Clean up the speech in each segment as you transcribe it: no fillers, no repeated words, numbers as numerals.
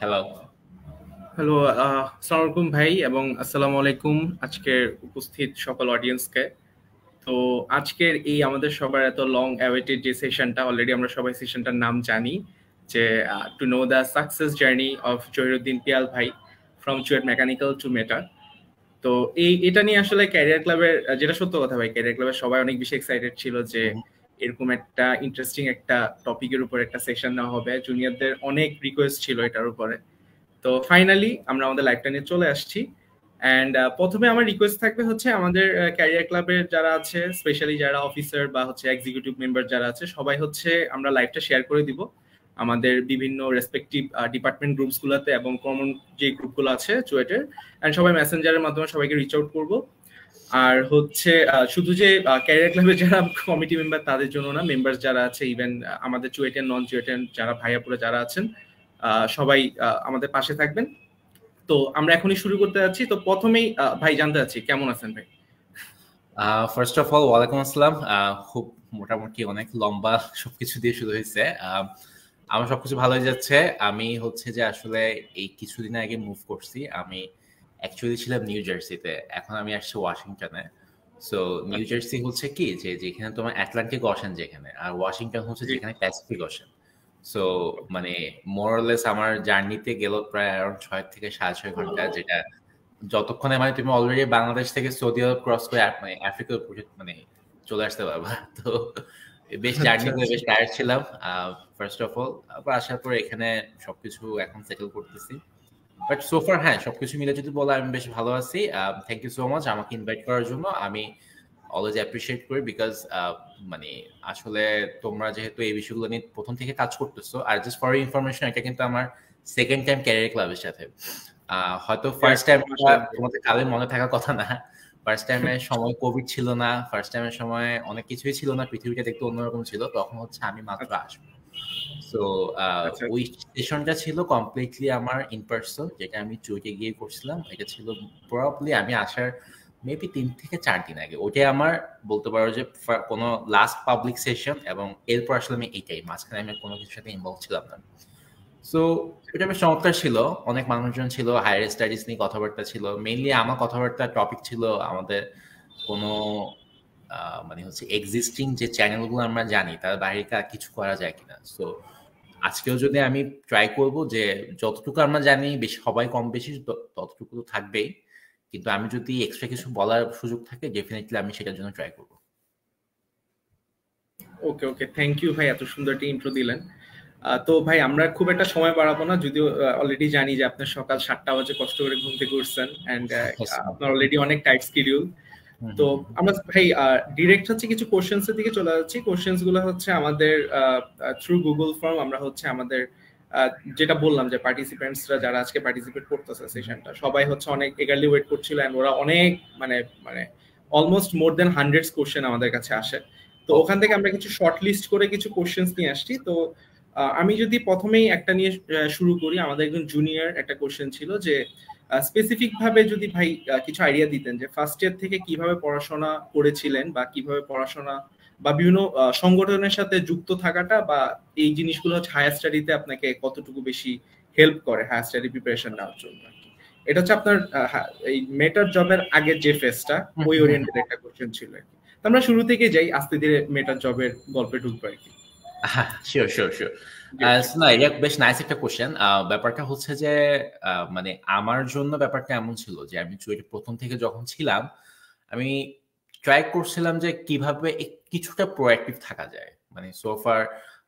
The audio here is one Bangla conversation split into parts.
হ্যালো। হ্যালো, আসসালামু আলাইকুম ভাই এবং আসসালামু আলাইকুম আজকের উপস্থিত সকল অডিয়েন্সকে। তো আজকের এই আমাদের সবার এত লং অ্যাওয়েটেড যে সেশনটা, অলরেডি আমরা সবাই সেশনটার নাম জানি, যে to know the success journey of Zahiruddin Piyal ভাই from CUET mechanical to Meta. তো এটা নিয়ে আসলে ক্যারিয়ার ক্লাবের, যেটা সত্য কথা ভাই, ক্যারিয়ার ক্লাবের সবাই অনেক বেশি এক্সাইটেড ছিল যে হুম, এরকম একটা ইন্টারেস্টিং একটা টপিকের উপর একটা সেশন নেওয়া হবে। জুনিয়রদের অনেক রিকোয়েস্ট ছিল এটার উপরে। তো ফাইনালি আমরা আমাদের লাইভটা নিয়ে চলে আসছি। অ্যান্ড প্রথমে আমার রিকোয়েস্ট থাকবে হচ্ছে আমাদের ক্যারিয়ার ক্লাবের যারা আছে, স্পেশালি যারা অফিসার বা হচ্ছে এক্সিকিউটিভ মেম্বার যারা আছে, সবাই হচ্ছে আমরা লাইভটা শেয়ার করে দিব আমাদের বিভিন্ন রেসপেক্টিভ ডিপার্টমেন্ট গ্রুপস গুলোতে এবং কমন যে গ্রুপগুলো আছে চুয়েটের, অ্যান্ড সবাই মেসেঞ্জারের মাধ্যমে সবাইকে রিচ আউট করবো। আর হচ্ছে শুধু যে ক্যারিয়ার ক্লাবের যারা কমিটি মেম্বার তাদের জন্য না, মেম্বার যারা আছে, ইভেন আমাদের চুয়েটেন নন চুয়েটেন যারা ভাইয়াপুরে যারা আছেন, সবাই আমাদের পাশে থাকবেন। তো আমরা এখনই শুরু করতে যাচ্ছি। তো প্রথমেই ভাই জানতে চাচ্ছি কেমন আছেন ভাই? ফার্স্ট অফ অল ওয়ালাইকুম আসসালাম। খুব মোটামুটি অনেক লম্বা সবকিছু দিয়ে শুরু হয়েছে। আমার সবকিছু ভালোই যাচ্ছে। আমি হচ্ছে যে আসলে এই কিছুদিন আগে মুভ করছি। আমি অ্যাকচুয়ালি ছিলাম নিউ জার্সিতে, এখন আমি আসছি ওয়াশিংটনে। সো নিউ আচ্ছা। জার্সি হচ্ছে কি যে যেখানে তোমার অ্যাটলান্টিক অশান যেখানে, আর ওয়াশিংটন হচ্ছে জি। যেখানে প্যাসিফিক অশান। সো মানে মোরলেস আমার জার্নিতে গেল প্রায় অ্যারাউন্ড 6 থেকে 6.5 ঘন্টা, যেটা যতক্ষণে মানে তুমি অলরেডি বাংলাদেশ থেকে সৌদি আরব ক্রস করে মানে আফ্রিকা মানে চলে আসতে পারবা। তো বেশ জার্নি আচ্ছা করে আচ্ছা। বেশ টায়ার্ড ছিলাম ফার্স্ট অফ অল। আবার আসার পরে এখানে সবকিছু এখন সেটেল করতেছি। বাট সোফার হ্যাঁ, সবকিছু মিলে যদি বলো আমি বেশ ভালো আছি। থ্যাংক ইউ সো মাচ আমাকে ইনভাইট করার জন্য। আমি অলওয়েজ অ্যাপ্রিসিয়েট করি বিকজ মানে আসলে তোমরা যেহেতু এই বিষয়গুলো নিয়ে প্রথম থেকে কাজ করতেছো, আর জাস্ট ফর ইনফরমেশন, এটা কিন্তু আমার সেকেন্ড টাইম ক্যারিয়ার ক্লাবের সাথে। হয়তো ফার্স্ট টাইম মাশাআল্লাহ। তোমাদের কালে মনে থাকার কথা না। ফার্স্ট টাইমের সময় কোভিড ছিল না, ফার্স্ট টাইমের সময় অনেক কিছুই ছিল না, পৃথিবীটা দেখতে অন্যরকম ছিল। তখন হচ্ছে আমি মাত্র আচ্ছা আসবো। সো আচ্ছা। ওই সেশনটা ছিল কমপ্লিটলি আমার ইন পার্সন, যেটা আমি চুইটে গিয়ে করছিলাম। এটা ছিল প্রবাবলি আমি আসার মেবি 3 থেকে 4 দিন আগে। ওটাই আমার বলতে পারো যে কোনো লাস্ট পাবলিক সেশন, এবং এরপর আসলে আমি এইটাই, মাঝখানে আমি কোনো কিছুর সাথে ইনভলভ ছিলাম না। সো এটা বেশ চমৎকার ছিল। অনেক মানুষজন ছিল, হায়ার স্টাডিজ নিয়ে কথাবার্তা ছিল। মেইনলি আমার কথাবার্তার টপিক ছিল আমাদের কোনো মানে হচ্ছে এক্সিস্টিং যে চ্যানেলগুলো আমরা জানি তার বাইরে কিছু করা যায় কিনা। সো আজকেও যদি আমি ট্রাই করব যে যতটুকু আমরা জানি বেশি, সবাই কম বেশি ততটুকু তো থাকবেই, কিন্তু আমি যদি এক্সট্রা কিছু বলার সুযোগ থাকে ডেফিনেটলি আমি সেটার জন্য ট্রাই করব। ওকে ওকে, থ্যাংক ইউ ভাই, এত সুন্দর একটা ইন্ট্রো দিলেন। তো ভাই আমরা খুব একটা সময় বাড়াবো না, যদিও অলরেডি জানি যে আপনার সকাল 7টা বাজে কষ্ট করে ঘুম থেকে উঠছেন, অ্যান্ড আপনার অলরেডি অনেক টাইট শিডিউল। হুম, তো হুম, হুম, আমরা ভাই ডিরেক্ট হচ্ছে কিছু কোশ্চেন্স এর দিকে চলে যাচ্ছি। কোশ্চেন্স গুলো হচ্ছে আমাদের থ্রু গুগল ফর্ম আমরা হচ্ছে আমাদের আহ, যেটা বললাম যে পার্টিসিপেন্টসরা যারা আজকে পার্টিসিপেট করতেছে হুম। সেশনটা, সবাই হচ্ছে অনেক এগারলি ওয়েট করছিল, and ওরা অনেক মানে মানে অলমোস্ট মোর দেন হান্ড্রেডস কোশ্চেন আমাদের কাছে আসে। তো ওকে। ওখান থেকে আমরা কিছু শর্ট লিস্ট করে কিছু কোশ্চেন্স নিয়ে আসছি। তো আমি যদি প্রথমেই একটা নিয়ে শুরু করি, আমাদের একজন জুনিয়র একটা কোশ্চেন ছিল যে স্পেসিফিক ভাবে যদি ভাই কিছু আইডিয়া দিতেন যে ফার্স্ট ইয়ার থেকে কিভাবে পড়াশোনা করেছিলেন, বা কিভাবে পড়াশোনা বা বিভিন্ন সংগঠনের সাথে যুক্ত থাকাটা বা এই জিনিসগুলো হচ্ছে হায়ার স্টাডিতে আপনাকে কতটুকু বেশি হেল্প করে হায়ার স্টাডি প্রিপারেশন নেওয়ার জন্য আর কি। এটা হচ্ছে আপনার এই মেটার জবের আগের যে ফেজটা, হুম, ওই হুম, হুম, ওরিয়েন্টেড একটা কোশ্চেন ছিল আর কি। তো আমরা শুরু থেকে যাই, আস্তে ধীরে মেটার জবের গল্পে ঢুকবো আর কি। Sure, sure, sure. জি জি। না, এটা বেশ নাইস একটা কোশ্চেন। ব্যাপারটা হচ্ছে যে মানে আমার জন্য ব্যাপারটা এমন ছিল যে আমি চুয়েটে প্রথম থেকে যখন ছিলাম, আমি ট্রাই করছিলাম যে কিভাবে কিছুটা প্রোঅ্যাক্টিভ থাকা যায়। মানে সো ফার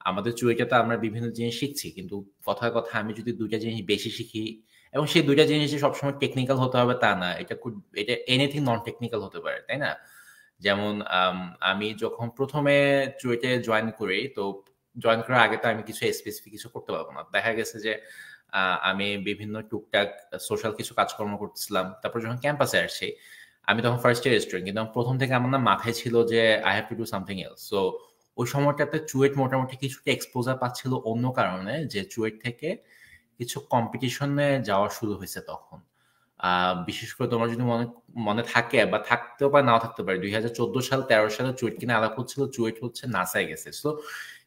আমাদের চুয়েটে তো আমরা বিভিন্ন জিনিস শিখছি, কিন্তু কথায় কথা আমি যদি ২টা জিনিস বেশি শিখি, এবং সেই ২টা জিনিস যে সবসময় টেকনিক্যাল হতে হবে তা না। এটা এনিথিং নন টেকনিক্যাল হতে পারে, তাই না? যেমন আমি যখন ১ম এ চুয়েটে জয়েন করি, তো জয়েন করার আগে তো আমি কিছু স্পেসিফিক কিছু করতে পারব না। দেখা গেছে যে আমি বিভিন্ন টুকটাক সোশ্যাল কিছু কাজকর্ম করতেছিলাম। তারপর যখন ক্যাম্পাসে আসছি, আমি তখন ফার্স্ট ইয়ার স্টুডেন্ট। কিন্তু আমার ১ম থেকে আমার না মাথায় ছিল যে I have to do something else. So ওই সময়টাতে চুয়েট মোটামুটি কিছুটা এক্সপোজার পাচ্ছিল অন্য কারণে, যে চুয়েট থেকে কিছু কম্পিটিশনে যাওয়া শুরু হইছে তখন। বিশেষ করে তোমার যদি মনে মনে থাকে বা থাকতেও পারে, নাও থাকতে পারে। ২০১৪ সাল ১৩ সালে চুয়েট কিনা আলাপ হচ্ছিল। চুয়েট হচ্ছে নাসায় গেছে। সো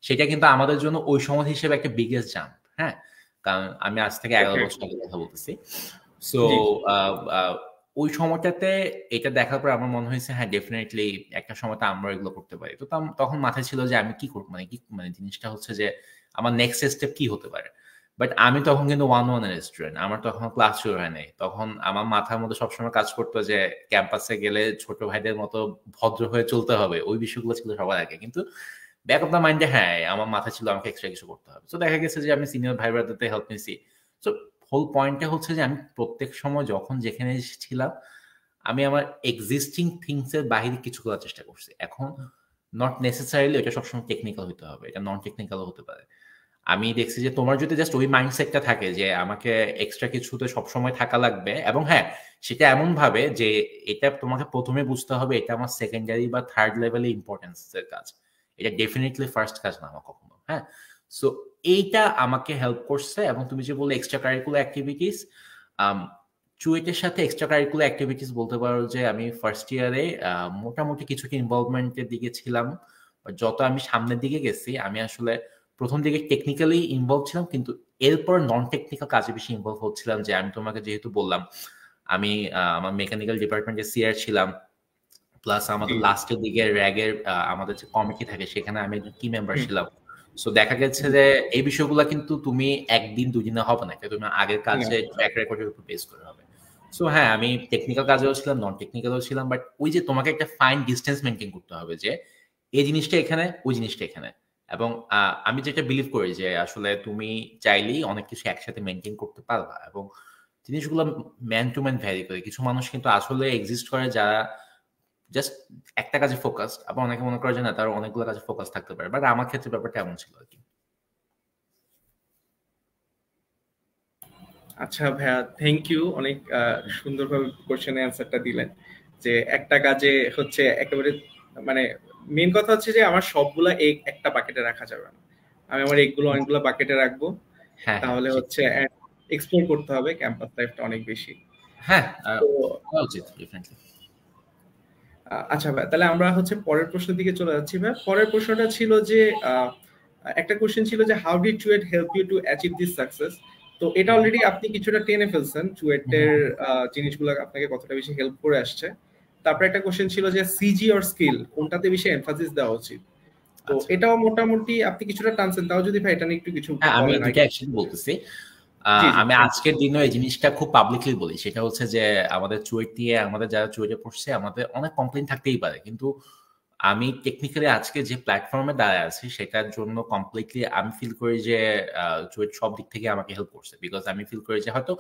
সেটা কিন্তু আমাদের জন্য ওই সময় হিসেবে একটা বিগেস্ট জাম্প। হ্যাঁ? কারণ আমি আজ থেকে 11 বছর আগে কথা বলতেছি। সো জি ওই সময়টাতে এটা দেখার পর আমার মনে হয়েছে হ্যাঁ ডেফিনেটলি একটা সময় তো আমরা এগুলো করতে পারি। তো তখন মাথায় ছিল যে আমি কি করব, মানে জিনিসটা হচ্ছে যে আমার নেক্সট স্টেপ কি হতে পারে। বাট আমি তখন কিন্তু 1-1 এর স্টুডেন্ট, আমার তখন ক্লাস শুরু হয় নাই। তখন আমার মাথার মধ্যে সবসময় কাজ করতো যে ক্যাম্পাসে গেলে ছোট ভাইদের মতো ভদ্র হয়ে চলতে হবে, ওই বিষয়গুলো ছিল সবার আগে। কিন্তু ব্যাক অফ দ্য মাইন্ডে হ্যাঁ আমার মাথায় ছিল আমাকে এক্সট্রা কিছু করতে হবে। তো দেখা গেছে যে আমি সিনিয়র ভাই ব্রাদারদের হেল্প নিছি। সো হোল পয়েন্টটা হচ্ছে যে আমি প্রত্যেক সময় যখন যেখানে ছিলাম আমি আমার এক্সিস্টিং থিংস এর বাইরে কিছু করার চেষ্টা করছি। এখন নট নেসেসারিলি এটা সবসময় টেকনিক্যাল হতে হবে, এটা নন টেকনিক্যালও হতে পারে। আমি দেখছি যে তোমার যদি জাস্ট ওই মাইন্ডসেটটা থাকে যে আমাকে এক্সট্রা কিছুতে সবসময় থাকা লাগবে, এবং হ্যাঁ সেটা এমন ভাবে যে এটা তোমাকে প্রথমে বুঝতে হবে এটা আমার সেকেন্ডারি বা থার্ড লেভেলে ইম্পর্টেন্সের কাজ, এটা ডেফিনেটলি ফার্স্ট কাজ না আমার কখনো। হ্যাঁ, সো এইটা আমাকে হেল্প করছে। এবং তুমি যে বললে এক্সট্রা কারিকুলার অ্যাক্টিভিটিস, চুয়েটের সাথে এক্সট্রা কারিকুলার অ্যাক্টিভিটিস বলতে পারো যে আমি ফার্স্ট ইয়ারে মোটামুটি কিছুটা ইনভলভমেন্টের দিকে ছিলাম। যত আমি সামনের দিকে গেছি আমি আসলে প্রথম দিকে টেকনিক্যালি ইনভলভ ছিলাম, কিন্তু এরপর নন টেকনিক্যাল কাজে বেশি ইনভলভ হচ্ছিলাম। যে আমি তোমাকে যেহেতু বললাম আমি আমার মেকানিক্যাল ডিপার্টমেন্টে সিআর ছিলাম, প্লাস আমাদের লাস্টের দিকে র্যাগের আমাদের যে কমিটি থাকে সেখানে আমি একজন কি মেম্বার ছিলাম। সো দেখা গেছে যে এই বিষয়গুলো কিন্তু তুমি একদিন দুদিনে হবে না, তুমি আগের কাজে ট্র্যাক রেকর্ডের উপর বেস করে হবে। সো হ্যাঁ আমি টেকনিক্যাল কাজেও ছিলাম, নন টেকনিক্যালও ছিলাম, বাট ওই যে তোমাকে একটা ফাইন ডিস্টেন্স মেনটেন করতে হবে যে এই জিনিসটা এখানে, ওই জিনিসটা এখানে। এবং আমি যেটা বিলিভ করি যে আসলে তুমি চাইলেই অনেক কিছু একসাথে মেনটেন করতে পারবা, এবং জিনিসগুলো ম্যান টু ম্যান ভ্যারি করে। কিছু মানুষ কিন্তু আসলে এক্সিস্ট করে যারা জাস্ট একটা কাজে ফোকাসড, আবার অনেকে মনে করে যে না তার অনেকগুলো কাজে ফোকাস থাকতে পারে, বাট আমার ক্ষেত্রে ব্যাপারটা এমন ছিল আর কি। আচ্ছা ভাইয়া, থ্যাংক ইউ, অনেক সুন্দরভাবে কোশ্চেনের অ্যান্সারটা দিলেন। যে একটা কাজে হচ্ছে একেবারে, মানে মেন কথা হচ্ছে যে আমার সবগুলা এগ একটা বাকেটে রাখা যাবে না, আমি আমার এগগুলো অনেকগুলো বাকেটে রাখবো। হ্যাঁ হ্যাঁ তাহলে হচ্ছে এক্সপ্লোর করতে হবে ক্যাম্পাস লাইফটা অনেক বেশি। হ্যাঁ তো উচিত ডেফিনেটলি। আচ্ছা ভাই, তাহলে আমরা হচ্ছে পরের প্রশ্নের দিকে চলে যাচ্ছি। ভাই পরের প্রশ্নটা ছিল যে একটা কোশ্চেন ছিল যে how did CUET help you to achieve this success. তো এটা অলরেডি আপনি কিছুটা টেনে ফেলছেন, চুয়েটের জিনিসগুলো আপনাকে কতটা বেশি হেল্প করে আসছে। তারপরে একটা কোশ্চেন ছিল যে সিজি অর স্কিল কোনটাতে বেশি এমফাসিস দেওয়া উচিত। তো এটাও মোটামুটি আপনি কিছুটা টানছেন, তাও যদি ভাই এটা নিয়ে একটু কিছু আমি বলেন। দুইটা একসাথে বলতেছি। আমি আজকের দিনও এই জিনিসটা খুব পাবলিকলি বলি, সেটা হচ্ছে যে আমাদের চুয়েট দিয়ে আমাদের যারা চুয়েটে পড়ছে আমাদের অনেক কমপ্লেইন থাকতেই পারে, কিন্তু আমি টেকনিক্যালি আজকে যে প্ল্যাটফর্মে দাঁড়ায় আছি সেটার জন্য কমপ্লিটলি আমি ফিল করি যে চুয়েট সব দিক থেকে আমাকে হেল্প করছে। বিকজ আমি ফিল করি যে হয়তো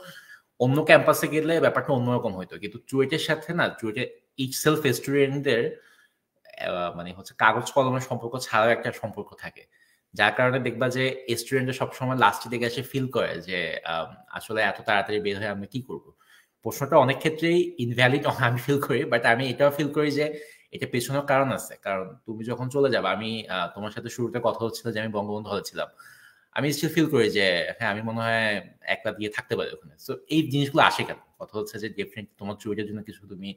অন্য ক্যাম্পাসে গেলে ব্যাপারটা অন্যরকম হইতো, কিন্তু চুয়েটের সাথে না, চুয়েটের ইচ সেলফ স্টুডেন্টদের মানে হচ্ছে কাগজ কলমের সম্পর্ক ছাড়াও একটা সম্পর্ক থাকে, যার কারণে দেখবা যে স্টুডেন্টরা সবসময় লাস্টের দিকে এসে ফিল করে যে আসলে এত তাড়াতাড়ি বের হয়ে আমরা কি করব। প্রশ্নটা অনেক ক্ষেত্রেই ইনভ্যালিড আমি ফিল করি, বাট আমি এটাও ফিল করি যে এটা পেছনের কারণ আছে। কারণ তুমি যখন চলে যাবে, আমি তোমার সাথে শুরুতে কথা হচ্ছিল যে আমি বঙ্গবন্ধু হলে ছিলাম, আমি স্টিল ফিল করি যে হ্যাঁ আমি মনে হয় একলা দিয়ে থাকতে পারি ওখানে। সো এই জিনিসগুলো আসে কেন, কথা হচ্ছে যে ডেফিনেটলি তোমার চুইটের জন্য কিছু তুমি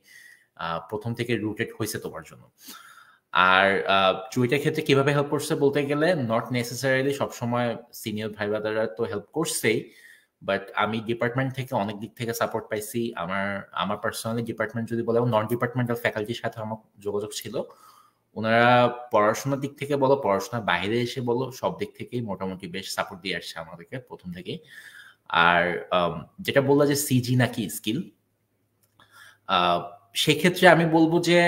প্রথম থেকে রুটেড হয়েছে তোমার জন্য। আর চুইটের ক্ষেত্রে কিভাবে হেল্প করছে বলতে গেলে নট নেসেসারিলি সবসময় সিনিয়র ভাই ব্রাদাররা তো হেল্প করছেই, বাট আমি ডিপার্টমেন্ট থেকে অনেক দিক থেকে সাপোর্ট পাইছি। আমার পার্সোনালি ডিপার্টমেন্ট যদি বলে, নন ডিপার্টমেন্টাল ফ্যাকাল্টির সাথে আমার যোগাযোগ ছিল। ওনারা পড়াশোনার দিক থেকে বলো, পড়াশোনার বাইরে এসে বলো, সব দিক থেকেই মোটামুটি বেশ সাপোর্ট দিয়ে আসছে আমাদেরকে প্রথম থেকেই। আর যেটা বললো যে সিজি নাকি স্কিল, সেক্ষেত্রে আমি বলবো যে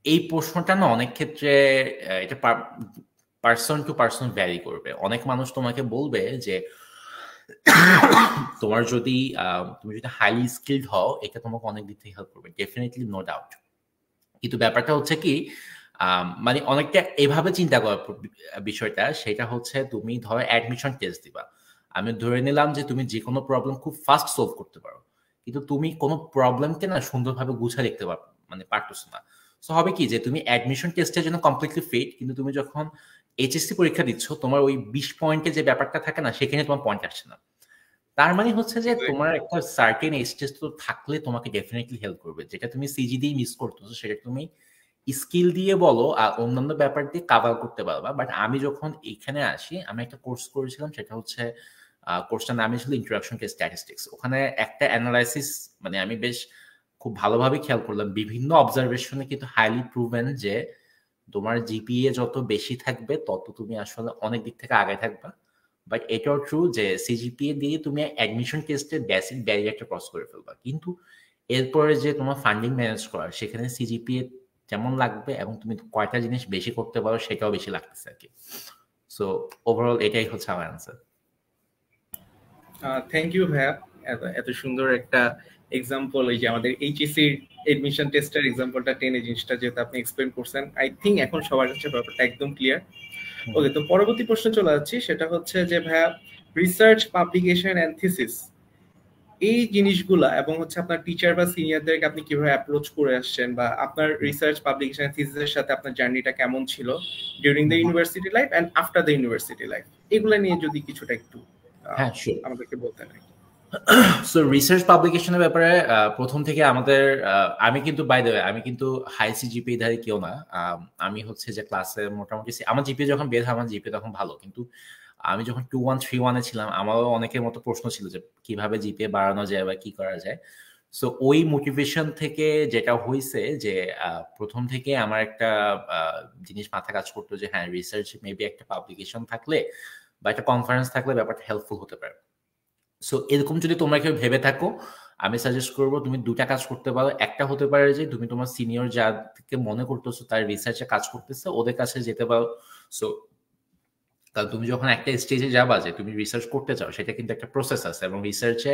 এই প্রশ্নটা না অনেক ক্ষেত্রে এটা পার্সন টু পার্সন ভ্যারি করবে। অনেক মানুষ তোমাকে বলবে যে তোমার যদি তুমি যদি হাইলি স্কিলড হও এটা তোমাকে অনেক দিক থেকে হেল্প করবে, ডেফিনেটলি নো ডাউট। কিন্তু ব্যাপারটা হচ্ছে কি, মানে অনেকটা এভাবে চিন্তা করার বিষয়টা, সেটা হচ্ছে তুমি ধরো অ্যাডমিশন টেস্ট দিবা, আমি ধরে নিলাম যে তুমি যে কোনো প্রবলেম খুব ফাস্ট সলভ করতে পারো, কিন্তু তুমি কোনো প্রবলেমকে না সুন্দরভাবে গুছিয়ে লিখতে মানে পারতেছো না। সো হবে কি যে তুমি অ্যাডমিশন টেস্টের জন্য কমপ্লিটলি ফিট, কিন্তু তুমি যখন এইচএসসি পরীক্ষা দিচ্ছ তোমার ওই 20 পয়েন্টে যে ব্যাপারটা থাকে না, সেখানে তোমার পয়েন্ট আসছে না। তার মানে হচ্ছে যে তোমার একটা সার্টেন এইচ টেস্ট তো থাকলে তোমাকে ডেফিনেটলি হেল্প করবে, যেটা তুমি সিজি দিয়ে মিস করতেছো সেটা তুমি স্কিল দিয়ে বলো আর অন্যান্য ব্যাপার দিয়ে কাভার করতে পারবা। বাট আমি যখন এখানে আসি, আমি একটা কোর্স করেছিলাম, সেটা হচ্ছে কোর্সটার নামই ছিল ইন্ট্রোডাকশন টু স্ট্যাটিস্টিক্স। ওখানে একটা অ্যানালাইসিস মানে আমি বেশ খুব ভালোভাবে খেয়াল করলাম, বিভিন্ন অবজারভেশনে কিন্তু হাইলি প্রুভেন যে তোমার জিপিএ যত বেশি থাকবে তত তুমি আসলে অনেক দিক থেকে আগে থাকবা। বাট এটাও ট্রু যে সিজিপিএ দিয়ে তুমি অ্যাডমিশন টেস্টে বেসিক ব্যারিয়ারটা ক্রস করে ফেলবা, কিন্তু এরপরে যে তোমার ফান্ডিং ম্যানেজ করার সেখানে সিজিপিএ যেমন লাগবে এবং তুমি কয়টা জিনিস বেশি করতে পারো সেটাও বেশি লাগতেছে আর কি। সো ওভারঅল এটাই হচ্ছে আমার অ্যান্সার। থ্যাংক ইউ ভাইয়া, এত সুন্দর একটা এক্সাম্পল, এই যে আমাদের এইচএসসি এডমিশন টেস্টের এক্সাম্পলটা টেনে জিনিসটা যেহেতু আপনি এক্সপ্লেন করছেন, আই থিঙ্ক এখন সবার কাছে ব্যাপারটা একদম ক্লিয়ার। ওকে, তো পরবর্তী প্রশ্ন চলে যাচ্ছি, সেটা হচ্ছে যে ভাইয়া রিসার্চ, পাবলিকেশন এন্ড থিসিস এই জিনিসগুলা এবং হচ্ছে আপনার টিচার বা সিনিয়রদেরকে আপনি কিভাবে অ্যাপ্রোচ করে আসছেন, বা আপনার রিসার্চ, পাবলিকেশন, থিসিসের সাথে আপনার জার্নিটা কেমন ছিল during the university life and after the university life, এগুলো নিয়ে যদি কিছুটা একটু আমাদেরকে বলতেন। সো রিসার্চ পাবলিকেশনের ব্যাপারে প্রথম থেকে আমাদের আমি কিন্তু বাই দ্য ওয়ে আমি কিন্তু হাই সিজিপিএ ধারে কেউ না। আমি হচ্ছে যে ক্লাসে মোটামুটি আমার জিপিএ যখন বের হয় আমার জিপিএ তখন ভালো, কিন্তু আমি যখন 2-1 3-1 ছিলাম আমারও অনেকের মতো প্রশ্ন ছিল যে কিভাবে জিপিএ বাড়ানো যায় বা কি করা যায়। সো ওই মোটিভেশন থেকে যেটা হয়েছে যে প্রথম থেকে আমার একটা জিনিস মাথা কাজ করতো যে হ্যাঁ রিসার্চ মেবি একটা পাবলিকেশন থাকলে বা একটা কনফারেন্স থাকলে ব্যাপারটা হেল্পফুল হতে পারে। সো এরকম যদি তোমরা কেউ ভেবে থাকো আমি সাজেস্ট করবো তুমি দুটা কাজ করতে পারো। একটা হতে পারে যে তুমি তোমার সিনিয়র যাদেরকে মনে করতেছো তার রিসার্চে কাজ করতেছে ওদের কাছে যেতে পারো। সো কারণ তুমি যখন একটা স্টেজে যাবা যে তুমি রিসার্চ করতে চাও সেটা কিন্তু একটা প্রসেস আছে, এবং রিসার্চে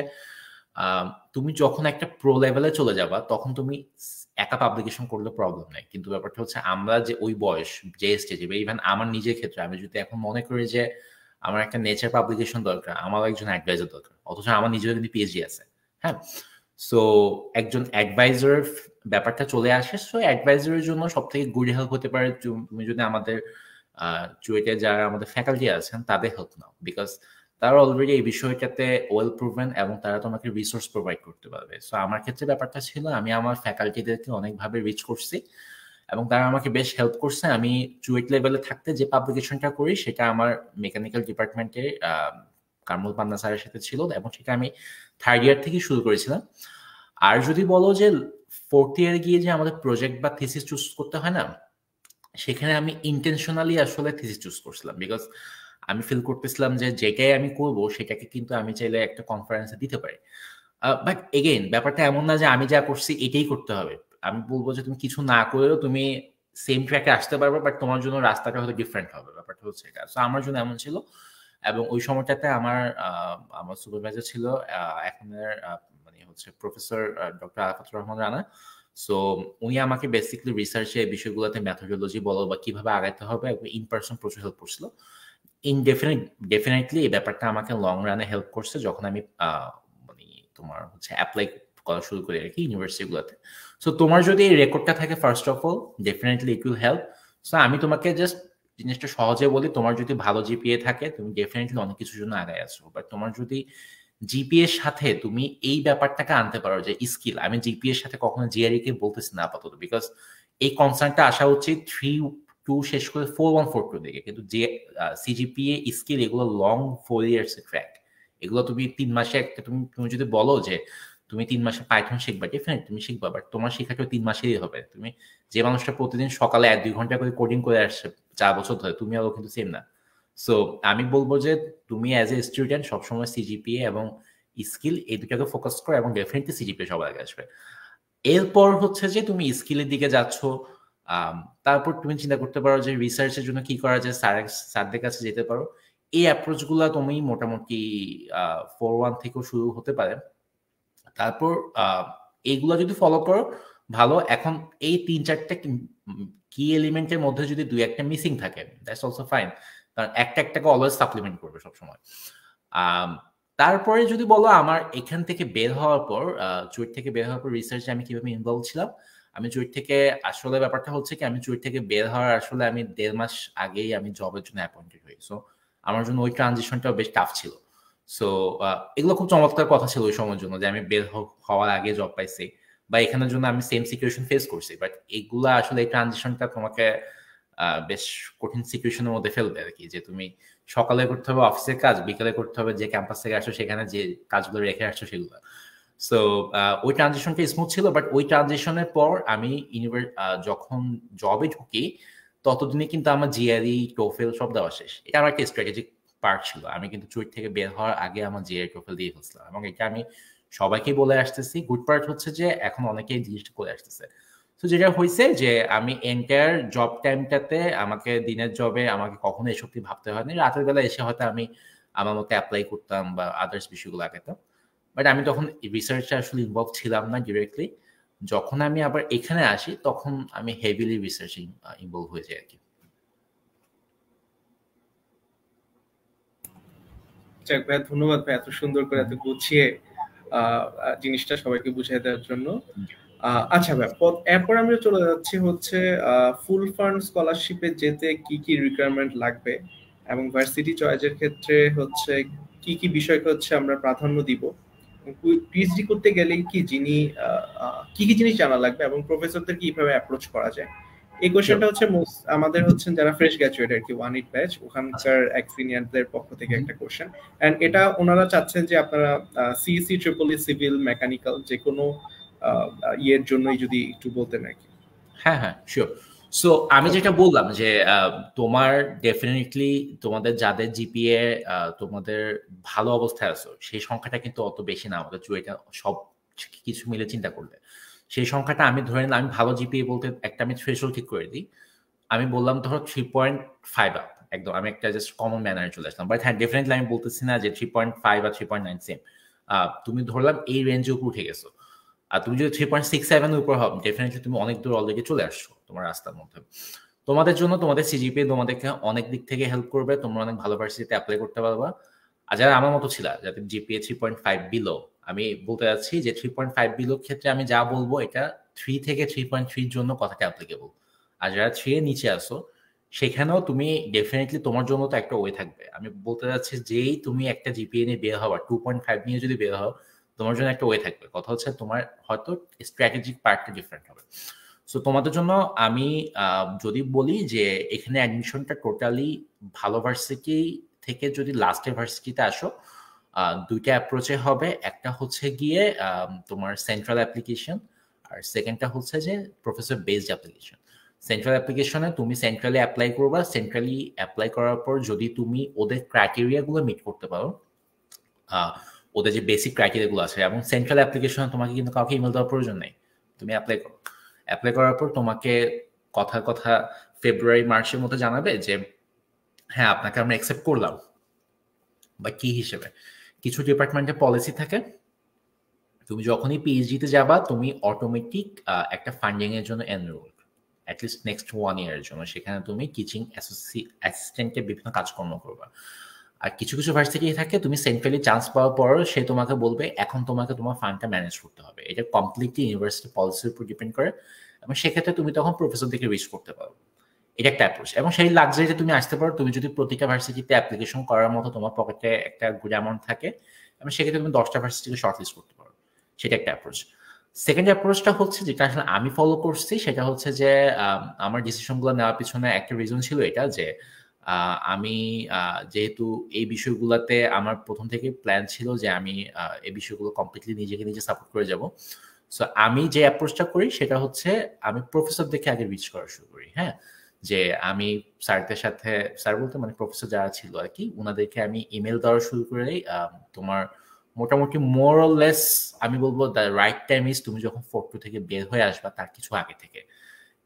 তুমি যখন একটা প্রো লেভেলে চলে যাবা তখন তুমি একা পাবলিকেশন করলে প্রবলেম নেই। কিন্তু ব্যাপারটা হচ্ছে আমরা যে ওই বয়স যে স্টেজে বা ইভেন আমার নিজের ক্ষেত্রে আমি যদি এখন মনে করি যে আমার একটা নেচার পাবলিকেশন দরকার, আমারও একজন অ্যাডভাইজার দরকার, অথচ আমার নিজের কিন্তু পিএইচডি আছে। হ্যাঁ, সো একজন অ্যাডভাইজার ব্যাপারটা চলে আসে। সো অ্যাডভাইজারের জন্য সব থেকে গুড হেল্প হতে পারে তুমি যদি আমাদের চুয়েটে যারা আমাদের ফ্যাকাল্টি আছেন তাদের হেল্প নাও, বিকজ তারা অলরেডি এই বিষয়টাতে ওয়েল প্রুভেন এবং তারা তোমাকে রিসোর্স প্রোভাইড করতে পারবে। সো আমার ক্ষেত্রে ব্যাপারটা ছিল আমি আমার ফ্যাকাল্টিদেরকে অনেকভাবে রিচ করছি এবং তারা আমাকে বেশ হেল্প করছে। আমি চুয়েট লেভেলে থাকতে যে পাবলিকেশনটা করি সেটা আমার মেকানিক্যাল ডিপার্টমেন্টে কামরুল পান্না স্যারের সাথে ছিল এবং সেটা আমি থার্ড ইয়ার থেকে শুরু করেছিলাম। আর যদি বলো যে ফোর্থ ইয়ারে গিয়ে যে আমাদের প্রজেক্ট বা থিসিস চুজ করতে হয় না, সেখানে আমি ইন্টেনশনালি আসলে থিসিস চুজ করছিলাম, বিকজ আমি ফিল করতেছিলাম যে যেটাই আমি করব সেটাকে কিন্তু আমি চাইলে একটা কনফারেন্সে দিতে পারি। বাট এগেইন ব্যাপারটা এমন না যে আমি যা করছি এটাই করতে হবে। আমি বলবো যে তুমি কিছু না করেও তুমি সেম ট্র্যাকে আসতে পারবে, বাট তোমার জন্য রাস্তাটা হয়তো ডিফারেন্ট হবে। ব্যাপারটা হচ্ছে এটা। সো আমার জন্য এমন ছিল, এবং ওই সময়টাতে আমার আমার সুপারভাইজার ছিল এখনের মানে হচ্ছে professor doctor Arafatur Rahman Rana. So উনি আমাকে বেসিক্যালি রিসার্চে এই বিষয়গুলোতে মেথোডোলজি বলো বা কিভাবে আগাইতে হবে ইন পার্সন প্রচুর হেল্প করছিল। ডেফিনেটলি এই ব্যাপারটা আমাকে লং রানে হেল্প করছে যখন আমি মানে তোমার হচ্ছে অ্যাপ্লাই করা শুরু করি আর কি ইউনিভার্সিটিগুলোতে। সো তোমার যদি এই রেকর্ডটা থাকে first of all definitely it will help. So আমি তোমাকে জাস্ট জিনিসটা সহজে বলি, তোমার যদি ভালো জিপিএ থাকে তুমি ডেফিনেটলি অনেক কিছুর জন্য আগায় আসো, বাট তোমার যদি জিপিএ এর সাথে তুমি এই ব্যাপারটাকে আনতে পারো যে স্কিল, আমি জিপিএ এর সাথে কখনো জিআরই কে বলতেছি না আপাতত, বিকজ এই কনসার্নটা আসা উচিত 3-2 শেষ করে 4-1 4-2 দিকে, কিন্তু যে সিজিপিএ স্কিল এগুলো লং 4 ইয়ার্স এর ট্র্যাক। এগুলো তুমি 3 মাসে একটা তুমি যদি বলো যে তুমি 3 মাসে পাইথন শিখবা, ডেফিনেটলি তুমি শিখবা, বাট তোমার শেখাটা 3 মাসেই হবে। তুমি যে মানুষটা প্রতিদিন সকালে 1-2 ঘন্টা করে কোডিং করে আসছে 4 বছর ধরে, তুমি আরো কিন্তু সেম না। সো আমি বলবো যে তুমি অ্যাজ এ স্টুডেন্ট সবসময় সিজিপিএ এবং স্কিল এই দুটাকে ফোকাস করো এবং ডেফিনেটলি সিজিপিএ সবার আগে আসবে। এরপর হচ্ছে যে তুমি স্কিলের দিকে যাচ্ছ, তারপর তুমি চিন্তা করতে পারো যে রিসার্চের জন্য কি করা যায়, স্যারদের কাছে যেতে পারো। এই অ্যাপ্রোচগুলো তুমি মোটামুটি 4-1 থেকেও শুরু হতে পারে। তারপর এইগুলো যদি ফলো করো ভালো। এখন এই 3-4টা কি এলিমেন্টের মধ্যে যদি 2-1টা মিসিং থাকে দ্যাটস অলসো ফাইন, কারণ একটাকে অলওয়েজ সাপ্লিমেন্ট করবে সবসময়। তারপরে যদি বলো আমার এখান থেকে বের হওয়ার পর চুয়েট থেকে বের হওয়ার পর রিসার্চে আমি কিভাবে ইনভলভ ছিলাম, আমি চুয়েট থেকে আসলে ব্যাপারটা হচ্ছে কি আমি চুয়েট থেকে বের হওয়ার আসলে আমি 1.5 মাস আগেই আমি জবের জন্য অ্যাপয়েন্টেড হই। সো আমার জন্য ওই ট্রানজিশনটাও বেশ টাফ ছিল। সো এগুলো খুব চমৎকার কথা ছিল ওই সময়ের জন্য যে আমি বের হওয়ার আগে জব পাইছি, বা এখানের জন্য আমি সেম সিচুয়েশন ফেস করছি। বাট এগুলা আসলে এই ট্রানজিশনটা তোমাকে বেশ কঠিন সিচুয়েশনের মধ্যে ফেলবে আর কি, যে তুমি সকালে করতে হবে অফিসের কাজ, বিকালে করতে হবে যে ক্যাম্পাস থেকে আসো সেখানে যে কাজগুলো রেখে আসছো সেগুলো। সো ওই ট্রানজিশনটা স্মুথ ছিল, বাট ওই ট্রানজিশনের পর আমি যখন জবে ঢুকি ততদিনে কিন্তু আমার জিআরই টোফেল সব দেওয়া শেষ। এটা আমার একটা স্ট্র্যাটেজিক পার্ট ছিল। আমি কিন্তু চুইট থেকে বের হওয়ার আগে আমার জিআরই টোফেল দিয়ে ফেলছিলাম, এবং এটা আমি সবাইকে বলে আসতেছি। গুড পার্ট হচ্ছে যে এখন অনেকেই জিনিসটা করে আসতেছে। তো যেটা হয়েছে যে আমি এন্টায়ার জব টাইমটাতে আমাকে দিনের জবে আমাকে কখনো এসব কি ভাবতে হয়নি। রাতের বেলা এসে হয়তো আমি আমার মতো অ্যাপ্লাই করতাম বা আদার্স বিষয়গুলো আগাতাম, বাট আমি তখন রিসার্চে আসলে ইনভলভ ছিলাম না ডিরেক্টলি। যখন আমি আবার এখানে আসি তখন আমি হেভিলি রিসার্চিং ইনভলভ হয়ে যাই আর কি। যাক ভাই, ধন্যবাদ ভাই এত সুন্দর করে এত গুছিয়ে জিনিসটা সবাইকে বুঝিয়ে দেওয়ার জন্য। আচ্ছা ভাই, এরপর আমরা চলে যাচ্ছি হচ্ছে ফুল ফান্ড স্কলারশিপে যেতে কি কি রিকোয়ারমেন্ট লাগবে এবং ভার্সিটি চয়েসের ক্ষেত্রে হচ্ছে কি কি বিষয়কে হচ্ছে আমরা প্রাধান্য দিব, পিএইচডি করতে গেলে কি কি কি জিনিস জানা লাগবে এবং প্রফেসরদের কিভাবে অ্যাপ্রোচ করা যায়। এই কোশ্চেনটা হচ্ছে আমাদের হচ্ছে যারা ফ্রেশ গ্র্যাজুয়েট আর কি, ওয়ান ইট ব্যাচ, ওখানকার এক সিনিয়রদের পক্ষ থেকে একটা কোশ্চেন, এন্ড এটা ওনারা চাচ্ছেন যে আপনারা সিএসসি ট্রিপল ই সিভিল মেকানিক্যাল যে কোনো ইয়ের জন্যই যদি একটু বলতেন আর কি। হ্যাঁ হ্যাঁ শিওর। সো আমি যেটা বললাম যে তোমার ডেফিনেটলি তোমাদের যাদের জিপিএ তোমাদের ভালো অবস্থায় আছো সেই সংখ্যাটা কিন্তু অত বেশি না আমাদের চুয়েটা সব কিছু মিলে চিন্তা করলে। সেই সংখ্যাটা আমি ধরে নিলাম, আমি ভালো জিপিএ বলতে একটা আমি থ্রেশহোল্ড ঠিক করে দিই। আমি বললাম ধরো 3.5 আপ, একদম আমি একটা জাস্ট কমন ম্যানারে চলে আসলাম। বাট হ্যাঁ ডেফিনেটলি আমি বলতেছি না যে 3.5 বা 3.9 সেম। তুমি ধরলাম এই রেঞ্জে উপর উঠে গেছো, আর তুমি যদি 3.67 উপর হও ডেফিনেটলি তুমি অনেক দূর অলরেডি চলে আসছো তোমার রাস্তার মধ্যে। তোমাদের জন্য তোমাদের সিজিপিএ তোমাদেরকে অনেক দিক থেকে হেল্প করবে, তোমরা অনেক ভালো ভার্সিটিতে অ্যাপ্লাই করতে পারবা। আর যারা আমার মতো ছিল যাদের জিপিএ 3.5 বিলো, আমি বলতে যাচ্ছি যে 3.5 বিলো ক্ষেত্রে আমি যা বলবো এটা 3 থেকে 3.3 জন্য কথাটা অ্যাপ্লিকেবল। আর যারা 3 এর নিচে আসো সেখানেও তুমি ডেফিনেটলি তোমার জন্য তো একটা ওয়ে থাকবে। আমি বলতে যাচ্ছি যেই তুমি একটা জিপিএ নিয়ে বের হওয়া 2.5 নিয়ে যদি বের হও তোমার জন্য একটা ওয়ে থাকবে। কথা হচ্ছে তোমার হয়তো স্ট্র্যাটেজিক পার্টটা ডিফারেন্ট হবে। সো তোমাদের জন্য আমি যদি বলি যে এখানে অ্যাডমিশনটা টোটালি ভালো ভার্সিটি থেকে যদি লাস্টের ভার্সিটিতে আসো দুইটা অ্যাপ্রোচে হবে। একটা হচ্ছে গিয়ে তোমার সেন্ট্রাল অ্যাপ্লিকেশন, আর সেকেন্ডটা হচ্ছে যে প্রফেসর বেসড অ্যাপ্লিকেশন। সেন্ট্রাল অ্যাপ্লিকেশনে তুমি সেন্ট্রালি অ্যাপ্লাই করবা, সেন্ট্রালি অ্যাপ্লাই করার পর যদি তুমি ওদের ক্রাইটেরিয়াগুলো মিট করতে পারো, ওদের যে বেসিক ক্রাইটেরিয়াগুলো আছে, এবং সেন্ট্রাল অ্যাপ্লিকেশনে তোমাকে কিন্তু কাউকে ইমেল দেওয়ার প্রয়োজন নেই, তুমি অ্যাপ্লাই করো। অ্যাপ্লাই করার পর তোমাকে কথা কথা ফেব্রুয়ারি মার্চের মধ্যে জানাবে যে হ্যাঁ আপনাকে আমরা অ্যাকসেপ্ট করলাম, বা কি হিসেবে। কিছু ডিপার্টমেন্টে পলিসি থাকে, তুমি যখনই পিএইচডিতে যাবা তুমি অটোমেটিক একটা ফান্ডিং এর জন্য এনরোল, অ্যাটলিস্ট নেক্সট 1 ইয়ারের জন্য। সেখানে তুমি টিচিং অ্যাসিস্ট্যান্টের বিভিন্ন কাজকর্ম করবা। আর কিছু কিছু ভার্সিটি থাকে তুমি সেন্ট্রালি চান্স পাওয়ার পর সে তোমাকে বলবে এখন তোমাকে তোমার ফান্ডটা ম্যানেজ করতে হবে। এটা কমপ্লিটলি ইউনিভার্সিটি পলিসির উপর ডিপেন্ড করে, এবং সেক্ষেত্রে তুমি তখন প্রফেসর থেকে রিচ করতে পারো। এটা একটা অ্যাপ্রোচ, এবং সেই লাক্সারিতে তুমি আসতে পারো তুমি যদি প্রতিটা ভার্সিটিতে অ্যাপ্লিকেশন করার মতো তোমার পকেটে একটা গুড অ্যামাউন্ট থাকে, এবং সেক্ষেত্রে তুমি 10টা ভার্সিটিকে শর্ট লিস্ট করতে পারো। সেটা একটা অ্যাপ্রোচ। সেকেন্ড অ্যাপ্রোচটা হচ্ছে যেটা আসলে আমি ফলো করছি, সেটা হচ্ছে যে আমার ডিসিশনগুলো নেওয়ার পিছনে একটা রিজন ছিল এটা যে আমি যেহেতু এই বিষয়গুলোতে আমার প্রথম থেকে প্ল্যান ছিল যে আমি এই বিষয়গুলো কমপ্লিটলি নিজেকে নিজে সাপোর্ট করে যাব। সো আমি যে অ্যাপ্রোচটা করি সেটা হচ্ছে আমি প্রফেসর দেখে আগে রিচ করা শুরু করি। হ্যাঁ, যে আমি স্যারদের সাথে, স্যার বলতে মানে প্রফেসর যারা ছিল আর কি, ওনাদেরকে আমি ইমেল দেওয়া শুরু করে তোমার মোটামুটি মোর অর লেস আমি বলবো দ্য রাইট টাইম ইজ তুমি যখন 4-2 থেকে বের হয়ে আসবা তার কিছু আগে থেকে।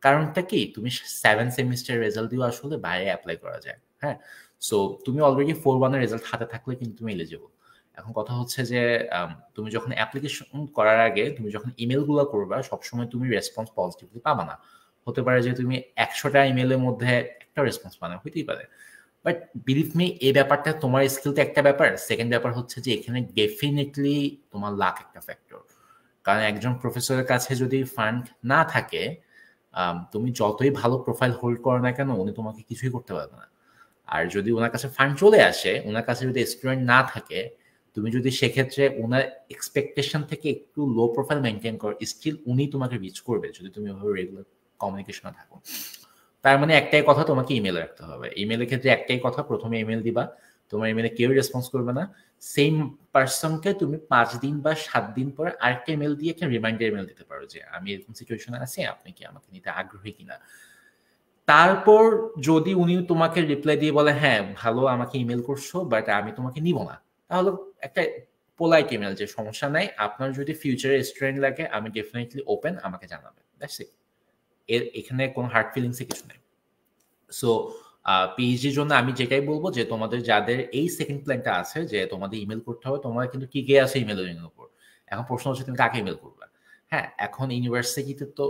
কারণটা কি, তুমি 7 সেমিস্টার রেজাল্ট দিয়েও আসলে বাইরে অ্যাপ্লাই করা যায়। হ্যাঁ, সো তুমি অলরেডি 4-1 রেজাল্ট হাতে থাকলে কিন্তু তুমি এলিজিবল। এখন কথা হচ্ছে যে তুমি যখন অ্যাপ্লিকেশন করার আগে তুমি যখন ইমেলগুলো করবা সবসময় তুমি রেসপন্স পজিটিভলি পাবা না। হতে পারে যে তুমি 100টা ইমেলের মধ্যে একটা রেসপন্স পাবে, হইতেই পারে। বাট বিলিভ মি এই ব্যাপারটা তোমার স্কিল তো একটা ব্যাপার, সেকেন্ড ব্যাপার হচ্ছে যে এখানে ডেফিনেটলি তোমার লাক একটা ফ্যাক্টর। কারণ একজন প্রফেসরের কাছে যদি ফান্ড না থাকে তুমি যতই ভালো প্রোফাইল হোল্ড করো না কেন উনি তোমাকে কিছুই করতে পারবে না। আর যদি ওনার কাছে ফান্ড চলে আসে, ওনার কাছে যদি স্টুডেন্ট না থাকে, তুমি যদি সেক্ষেত্রে ওনার এক্সপেকটেশন থেকে একটু লো প্রোফাইল মেনটেন করো, স্টিল উনি তোমাকে রিচ করবে যদি তুমি ওভাবে রেগুলার কমিউনিকেশনে থাকো। তো তার মানে একটাই কথা, তোমাকে ইমেল রাখতে হবে। ইমেলের ক্ষেত্রে একটাই কথা, প্রথমে ইমেল দিবা, তোমার ইমেলে কেউ রেসপন্স করবে না, সেম পার্সনকে তুমি 5 দিন বা 7 দিন পর আরেকটা ইমেল দিয়ে একটা রিমাইন্ডার ইমেল দিতে পারো যে আমি এরকম সিচুয়েশনে আছি, আপনি কি আমাকে নিতে আগ্রহী কিনা। তারপর যদি উনি তোমাকে রিপ্লাই দিয়ে বলে হ্যাঁ ভালো আমাকে ইমেল করছো বাট আমি তোমাকে নিব না, তাহলে একটা পোলাইট ইমেল যে সমস্যা নাই, আপনার যদি ফিউচারে স্টুডেন্ট লাগে আমি ডেফিনেটলি ওপেন, আমাকে জানাবেন, দ্যাটস ইট। এখানে কোনো হার্ড ফিলিংসে কিছু নেই। সো পিএইচডির জন্য আমি যেটাই বলবো যে তোমাদের যাদের এই সেকেন্ড প্ল্যানটা আছে যে তোমাদের ইমেল করতে হবে, তোমরা কিন্তু কি গিয়ে আছে ইমেলের উপর। এখন প্রশ্ন হচ্ছে তুমি কাকে ইমেল করবে। হ্যাঁ, এখন ইউনিভার্সিটিতে তো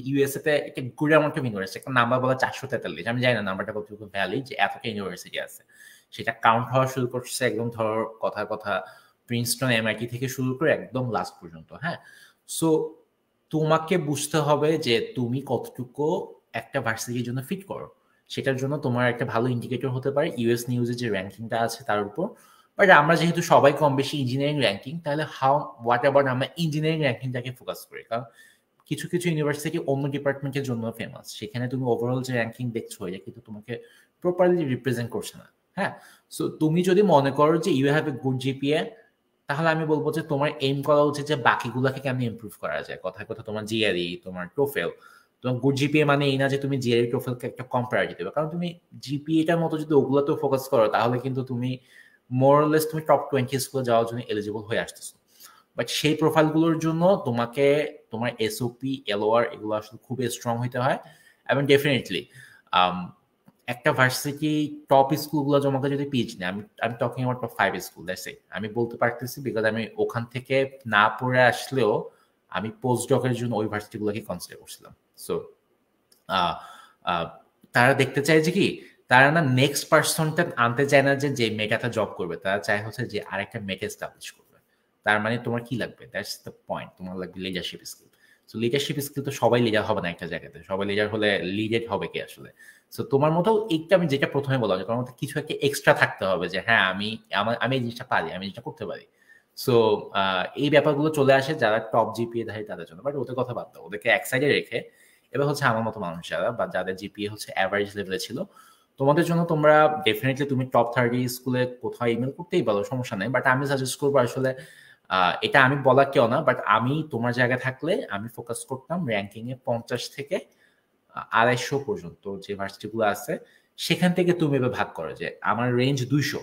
ইউএসএ তে একটা গুড অ্যামাউন্ট অফ ইউনিভার্সিটি, একটা নাম্বার বলা 443, আমি জানি না নাম্বারটা কতটুকু ভ্যালিড, যে এতটা ইউনিভার্সিটি আছে, সেটা কাউন্ট হওয়া শুরু করছে একদম ধর কথা কথা প্রিন্সটন এমআইটি থেকে শুরু করে একদম লাস্ট পর্যন্ত। হ্যাঁ, সো তোমাকে বুঝতে হবে যে তুমি কতটুকু একটা ভার্সিটির জন্য ফিট করো। সেটার জন্য তোমার একটা ভালো ইন্ডিকেটর হতে পারে ইউএস নিউজের যে র্যাঙ্কিংটা আছে তার উপর। বাট আমরা যেহেতু সবাই কম বেশি ইঞ্জিনিয়ারিং র্যাঙ্কিং, তাহলে হোয়াট অ্যাবাউট আমরা ইঞ্জিনিয়ারিং র্যাঙ্কিংটাকে ফোকাস করি, কারণ কিছু কিছু ইউনিভার্সিটি অন্য ডিপার্টমেন্টের জন্য ফেমাস, সেখানে তুমি ওভারঅল যে র্যাঙ্কিং দেখছো এটা কিন্তু তোমাকে প্রপারলি রিপ্রেজেন্ট করছে না। হ্যাঁ, সো তুমি যদি মনে করো যে you have a good GPA, তাহলে আমি বলবো যে তোমার এইম করা উচিত যে বাকিগুলোকে কেমন ইমপ্রুভ করা যায়। কথায় কথা তোমার জিআরই, তোমার টোফেল, তোমার গুড জিপিএ মানে এই না যে তুমি জিআরই টোফেলকে একটা কম প্রায়োরিটি দেবে, কারণ তুমি জিপিএটার মতো যদি ওগুলোতেও ফোকাস করো তাহলে কিন্তু তুমি মোরলেস তুমি টপ 20 স্কুলে যাওয়ার জন্য এলিজিবল হয়ে আসতেছো। বাট সেই প্রোফাইলগুলোর জন্য তোমাকে তোমার এসওপি এলওআর এগুলো আসলে খুবই স্ট্রং হইতে হয়। এবং ডেফিনেটলি একটা ভার্সিটি টপ স্কুলগুলো তোমাকে যদি পিচ নেয়, আমি আমি talking about top 5 school, that's it. আমি বলতে পারতেছি বিকজ আমি ওখান থেকে না পড়ে আসলেও আমি পোস্ট ডকের জন্য ওই ভার্সিটিগুলোকে কনসিডার করছিলাম। সো তারা দেখতে চায় যে কি, তারা না নেক্সট পার্সনটা আনতে চায় না যে যে মেয়েটাতে জব করবে, তারা চায় হচ্ছে যে আরেকটা মেয়েটা এস্টাবলিশ করবে। তার মানে তোমার কি লাগবে, দ্যাটস দ্য পয়েন্ট, তোমার লাগবে leadership skill. So leadership skill তো সবাই লিডার হবে না একটা জায়গাতে, সবাই লিডার হলে লিডেড হবে কি আসলে। সো তোমার মতো এইটা আমি যেটা প্রথমে বললাম যে তোমার মতো কিছু একটা এক্সট্রা থাকতে হবে যে হ্যাঁ আমি এই জিনিসটা পারি, আমি জিনিসটা করতে পারি। সো এই ব্যাপারগুলো চলে আসে যারা টপ জিপিএ ধারী তাদের জন্য। বাট ওদের কথা বাদ দাও, ওদেরকে এক সাইডে রেখে এবার হচ্ছে আমার মতো মানুষ যারা বা যাদের জিপিএ হচ্ছে অ্যাভারেজ লেভেলে ছিল, তোমাদের জন্য তোমরা ডেফিনেটলি তুমি টপ 30 স্কুলে কোথাও ইমেল করতেই পারো, সমস্যা নেই। বাট আমি সাজেস্ট করবো আসলে এটা আমি বলা কেউ না, বাট আমি তোমার জায়গায় থাকলে আমি ফোকাস করতাম র্যাঙ্কিং এ 50 থেকে 250 পর্যন্ত যে ভার্সিটিগুলো আছে, সেখান থেকে তুমি এবার ভাগ করো যে আমার রেঞ্জ 200,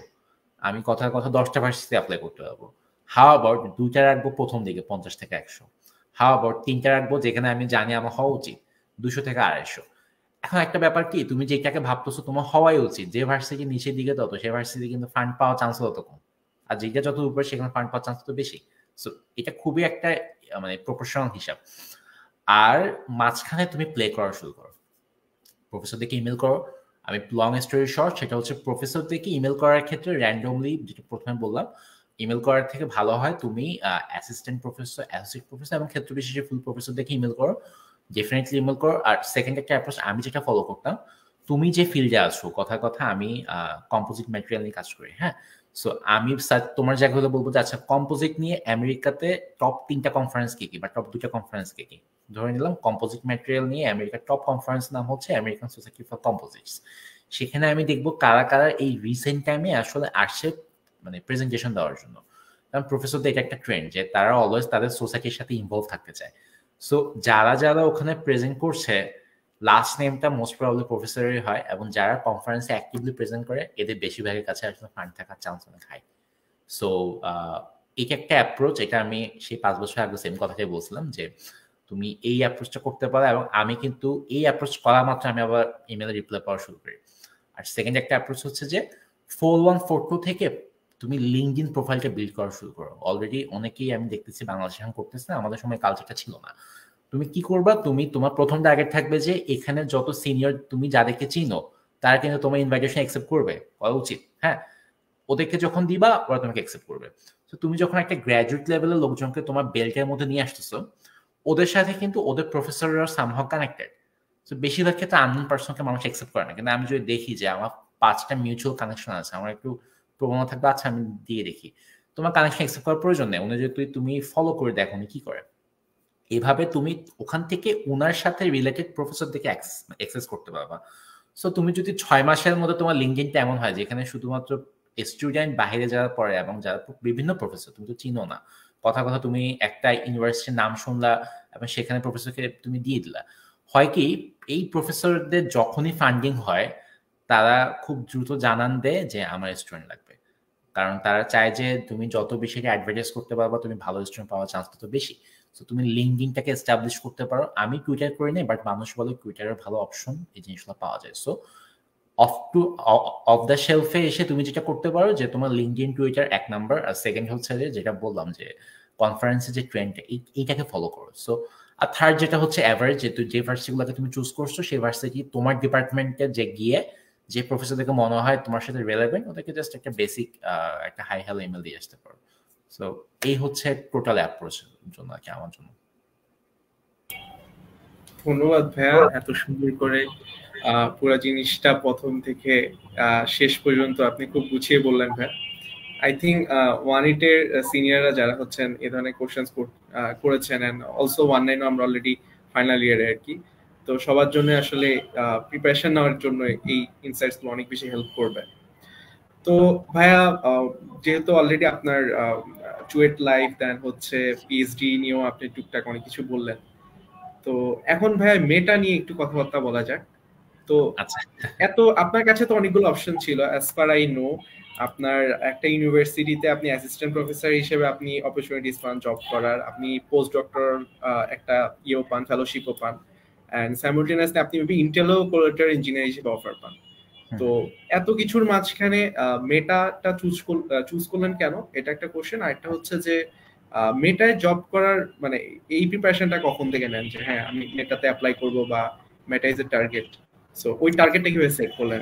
আমি কথার কথা 10টা ভার্সিটি অ্যাপ্লাই করতে পারবো। হাউ অ্যাবাউট 2টা রাখবো প্রথম দিকে 50 থেকে 100, হাউ অ্যাবাউট 3টা রাখবো যেখানে আমি জানি আমার হওয়া উচিত 200 থেকে 250। এখন একটা ব্যাপার কি, তুমি যেটাকে ভাবতেছো তোমার হওয়াই উচিত, যে ভার্সিটি নিচের দিকে তত সেই ভার্সিটি কিন্তু ফান্ড পাওয়ার চান্স তত কম, আর যেটা যত উপরে সেখানে ফান্ড পাওয়ার চান্স তত বেশি। সো এটা খুবই একটা মানে প্রপোর্শনাল হিসাব। আর মাঝখানে তুমি প্লে করা শুরু করো, প্রফেসরদেরকে ইমেল করো। আমি লং স্টোরি শর্ট, সেটা হচ্ছে প্রফেসরদেরকে ইমেল করার ক্ষেত্রে র্যান্ডমলি, যেটা প্রথমে বললাম, ইমেল করার থেকে ভালো হয় তুমি অ্যাসিস্ট্যান্ট প্রফেসর, অ্যাসোসিয়েট প্রফেসর এবং ক্ষেত্র বিশেষে ফুল প্রফেসরদেরকে ইমেল করো, ডেফিনেটলি ইমেল করো। আর সেকেন্ড একটা অ্যাপ্রোচ আমি যেটা ফলো করতাম, তুমি যে ফিল্ডে আছো, কথা কথা আমি কম্পোজিট ম্যাটেরিয়াল নিয়ে কাজ করি। হ্যাঁ, সো আমি তোমার জায়গা হলে বলবো যে আচ্ছা কম্পোজিট নিয়ে আমেরিকাতে টপ 3টা কনফারেন্স কি কি বা টপ 2টা কনফারেন্স কি কি। ধরে নিলাম কম্পোজিট ম্যাটেরিয়াল নিয়ে আমেরিকার টপ কনফারেন্স নাম হচ্ছে আমেরিকান সোসাইটি ফর কম্পোজিটস। সেখানে আমি দেখবো কারা কারা এই রিসেন্ট টাইমে আসলে আসছে মানে প্রেজেন্টেশন দেওয়ার জন্য। কারণ প্রফেসরদের এটা একটা ট্রেন্ড যে তারা অলওয়েজ তাদের সোসাইটির সাথে ইনভলভ থাকতে চায়। সো যারা যারা ওখানে প্রেজেন্ট করছে লাস্ট নেমটা মোস্ট প্রবাবলি প্রফেসরেরই হয়, এবং যারা কনফারেন্সে অ্যাক্টিভলি প্রেজেন্ট করে এদের বেশিরভাগের কাছে আসলে ফান্ড থাকার চান্স অনেক হাই। সো এটা একটা অ্যাপ্রোচ, এটা আমি সেই 5 বছর আগে সেম কথাটাই বলছিলাম যে তুমি এই অ্যাপ্রোচটা করতে পারো, এবং আমি কিন্তু এই অ্যাপ্রোচ করা মাত্র আমি আবার ইমেলে রিপ্লাই পাওয়া শুরু করি। আর সেকেন্ড একটা অ্যাপ্রোচ হচ্ছে যে 4142 থেকে তুমি লিঙ্কডইন প্রোফাইলটা বিল্ড করা শুরু করো। অলরেডি অনেকেই আমি দেখতেছি বাংলাদেশে এখন করতেছে, আমাদের সময় কালচারটা ছিল না। তুমি কি করবা, তুমি তোমার প্রথম টার্গেট থাকবে যে এখানে যত সিনিয়র তুমি যাদেরকে চিনো তারা কিন্তু তোমার ইনভাইটেশন অ্যাকসেপ্ট করবে, করা উচিত। হ্যাঁ, ওদেরকে যখন দিবা ওরা তোমাকে অ্যাকসেপ্ট করবে। তো তুমি যখন একটা গ্র্যাজুয়েট লেভেলের লোকজনকে তোমার বেল্টের মধ্যে নিয়ে আসতেছো, ওদের সাথে কিন্তু ওদের প্রফেসররা সামহাউ কানেক্টেড। তো বেশিরভাগ ক্ষেত্রে আননোন পার্সনকে মানুষ অ্যাকসেপ্ট করে না, কিন্তু আমি যদি দেখি যে আমার 5টা মিউচুয়াল কানেকশন আছে, আমার একটু প্রবণতা থাকবে আচ্ছা আমি দিয়ে দেখি, তোমার কানেকশন অ্যাকসেপ্ট করার প্রয়োজন নেই, উনি যদি তুমি ফলো করে দেখো উনি কি করে। এভাবে তুমি ওখান থেকে ওনার সাথে রিলেটেড প্রফেসর দেখে অ্যাক্সেস করতে পারবা। সো তুমি যদি 6 মাসের মধ্যে তোমার লিঙ্কডিনটা এমন হয় যেখানে শুধুমাত্র স্টুডেন্ট বাইরে যারা পড়ে এবং যারা বিভিন্ন প্রফেসর, তুমি তো চিনো না, কথা কথা তুমি একটা ইউনিভার্সিটির নাম শুনলা এবং সেখানে প্রফেসরকে তুমি দিয়ে দিলা, হয় কি এই প্রফেসরদের যখনই ফান্ডিং হয় তারা খুব দ্রুত জানান দেয় যে আমার স্টুডেন্ট লাগবে, কারণ তারা চায় যে তুমি যত বেশি অ্যাডভার্টাইজ করতে পারবা তুমি ভালো স্টুডেন্ট পাওয়ার চান্স তত বেশি। তো তুমি লিঙ্কডিনটাকে এস্টাবলিশ করতে পারো। আমি টুইটার করি না, বাট মানুষ বলে টুইটারের ভালো অপশন এই জিনিসগুলো পাওয়া যায়। So off to off the শেলফে এসে তুমি যেটা করতে পারো যে তোমার লিঙ্কডিন টুইটার 1 নাম্বার, আর সেকেন্ড হচ্ছে যেটা বললাম যে কনফারেন্সে যে ট্রেন্ডটা এইটাকে ফলো করো। সো আর থার্ড যেটা হচ্ছে অ্যাভারেজ, যে ভার্সিটিগুলোকে তুমি চুজ করছো সেই ভার্সিটি তোমার ডিপার্টমেন্টে যে গিয়ে যে প্রফেসরদেরকে মনে হয় তোমার সাথে রিলেভেন্ট ওদেরকে জাস্ট একটা বেসিক একটা হাই হ্যালো ইমেল দিয়ে আসতে পারো। সো এই হচ্ছে টোটাল অ্যাপ্রোচের জন্য আর কি আমার জন্য। ধন্যবাদ ভাইয়া, এত সুন্দর করে পুরো জিনিসটা প্রথম থেকে শেষ পর্যন্ত আপনি খুব গুছিয়ে বললেন ভাইয়া। আই থিঙ্ক ওয়ানিটের সিনিয়ররা যারা হচ্ছেন এই ধরনের কোশ্চেন্স করেছেন এন্ড অলসো 19 আমরা অলরেডি ফাইনাল ইয়ারে আর কি, তো সবার জন্য আসলে প্রিপারেশন নেওয়ার জন্য এই ইনসাইটস গুলো অনেক বেশি হেল্প করবে। তো ভাইয়া যেহেতু অলরেডি আপনার চুয়েট লাইফ দেন হচ্ছে পিএইচডি নিয়েও আপনি টুকটাক অনেক কিছু বললেন, তো এখন ভাইয়া মেটা নিয়ে একটু কথাবার্তা বলা যাক। তো এত আপনার কাছে তো অনেকগুলো অপশন ছিল, অ্যাজ পার আই নো আপনার একটা ইউনিভার্সিটিতে আপনি অ্যাসিস্ট্যান্ট প্রফেসর হিসেবে আপনি অপরচুনিটিস পান জব করার, আপনি পোস্ট ডক্টর একটা ইয়েও পান, ফেলোশিপও পান, অ্যান্ড সাইমultaneously আপনি মেবি ইন্টেলও কোলাটেরাল ইঞ্জিনিয়ার হিসেবে অফার পান। তো এত কিছুর মাঝখানে মেটাটা চুজ করলেন কেন, এটা একটা কোশ্চেন। আর একটা হচ্ছে যে মেটায় জব করার মানে এই প্রিপারেশনটা কখন থেকে নেন যে হ্যাঁ আমি মেটাতে অ্যাপ্লাই করব বা মেটা ইজ এ টার্গেট, সো ওই টার্গেটটা কিভাবে সেট করলেন?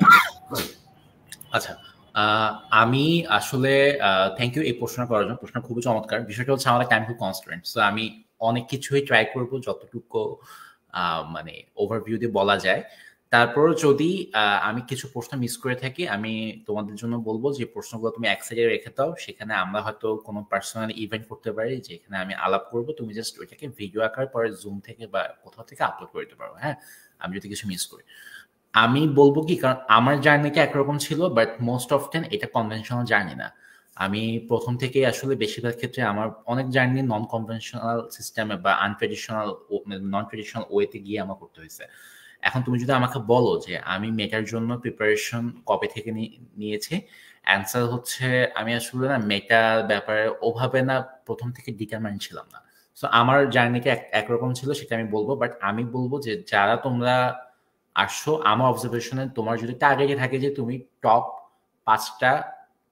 আচ্ছা, আমি আসলে থ্যাংক ইউ এই প্রশ্ন করার জন্য, প্রশ্ন খুবই চমৎকার। বিষয়টা হচ্ছে আমাদের টাইম খুব কনস্ট্যান্ট, সো আমি অনেক কিছুই ট্রাই করব যতটুকু মানে ওভারভিউ দিয়ে বলা যায়। তারপর যদি আমি কিছু প্রশ্ন মিস করে থাকি আমি তোমাদের জন্য বলবো যে প্রশ্নগুলো তুমি এক সাইডে রেখে দাও, সেখানে আমরা হয়তো কোনো পার্সোনাল ইভেন্ট করতে পারি যেখানে আমি আলাপ করব, তুমি জাস্ট ওইটাকে ভিডিও আকার পরে জুম থেকে বা কোথাও থেকে আপলোড করে দিতে পারো। হ্যাঁ, আমি যদি কিছু মিস করি আমি বলবো কি, কারণ আমার জার্নিটা একরকম ছিল বাট মোস্ট অফ টেন এটা কনভেনশনাল জার্নি না। আমি প্রথম থেকেই আসলে বেশিরভাগ ক্ষেত্রে আমার অনেক জার্নি নন কনভেনশনাল সিস্টেমে বা নন ট্রেডিশনাল ওয়েতে গিয়ে আমার করতে হয়েছে। এখন তুমি যদি আমাকে বলো যে আমি মেটার জন্য প্রিপারেশন কবে থেকে নিয়েছি, অ্যান্সার হচ্ছে আমি আসলে না মেটার ব্যাপারে ওভাবে না প্রথম থেকে ডিটারমাইন্ড ছিলাম না। সো আমার জার্নিটা একরকম ছিল সেটা আমি বলবো, বাট আমি বলবো যে যারা তোমরা আসছো আমার অবজারভেশনে তোমার যদি টার্গেটে থাকে যে তুমি টপ 5টা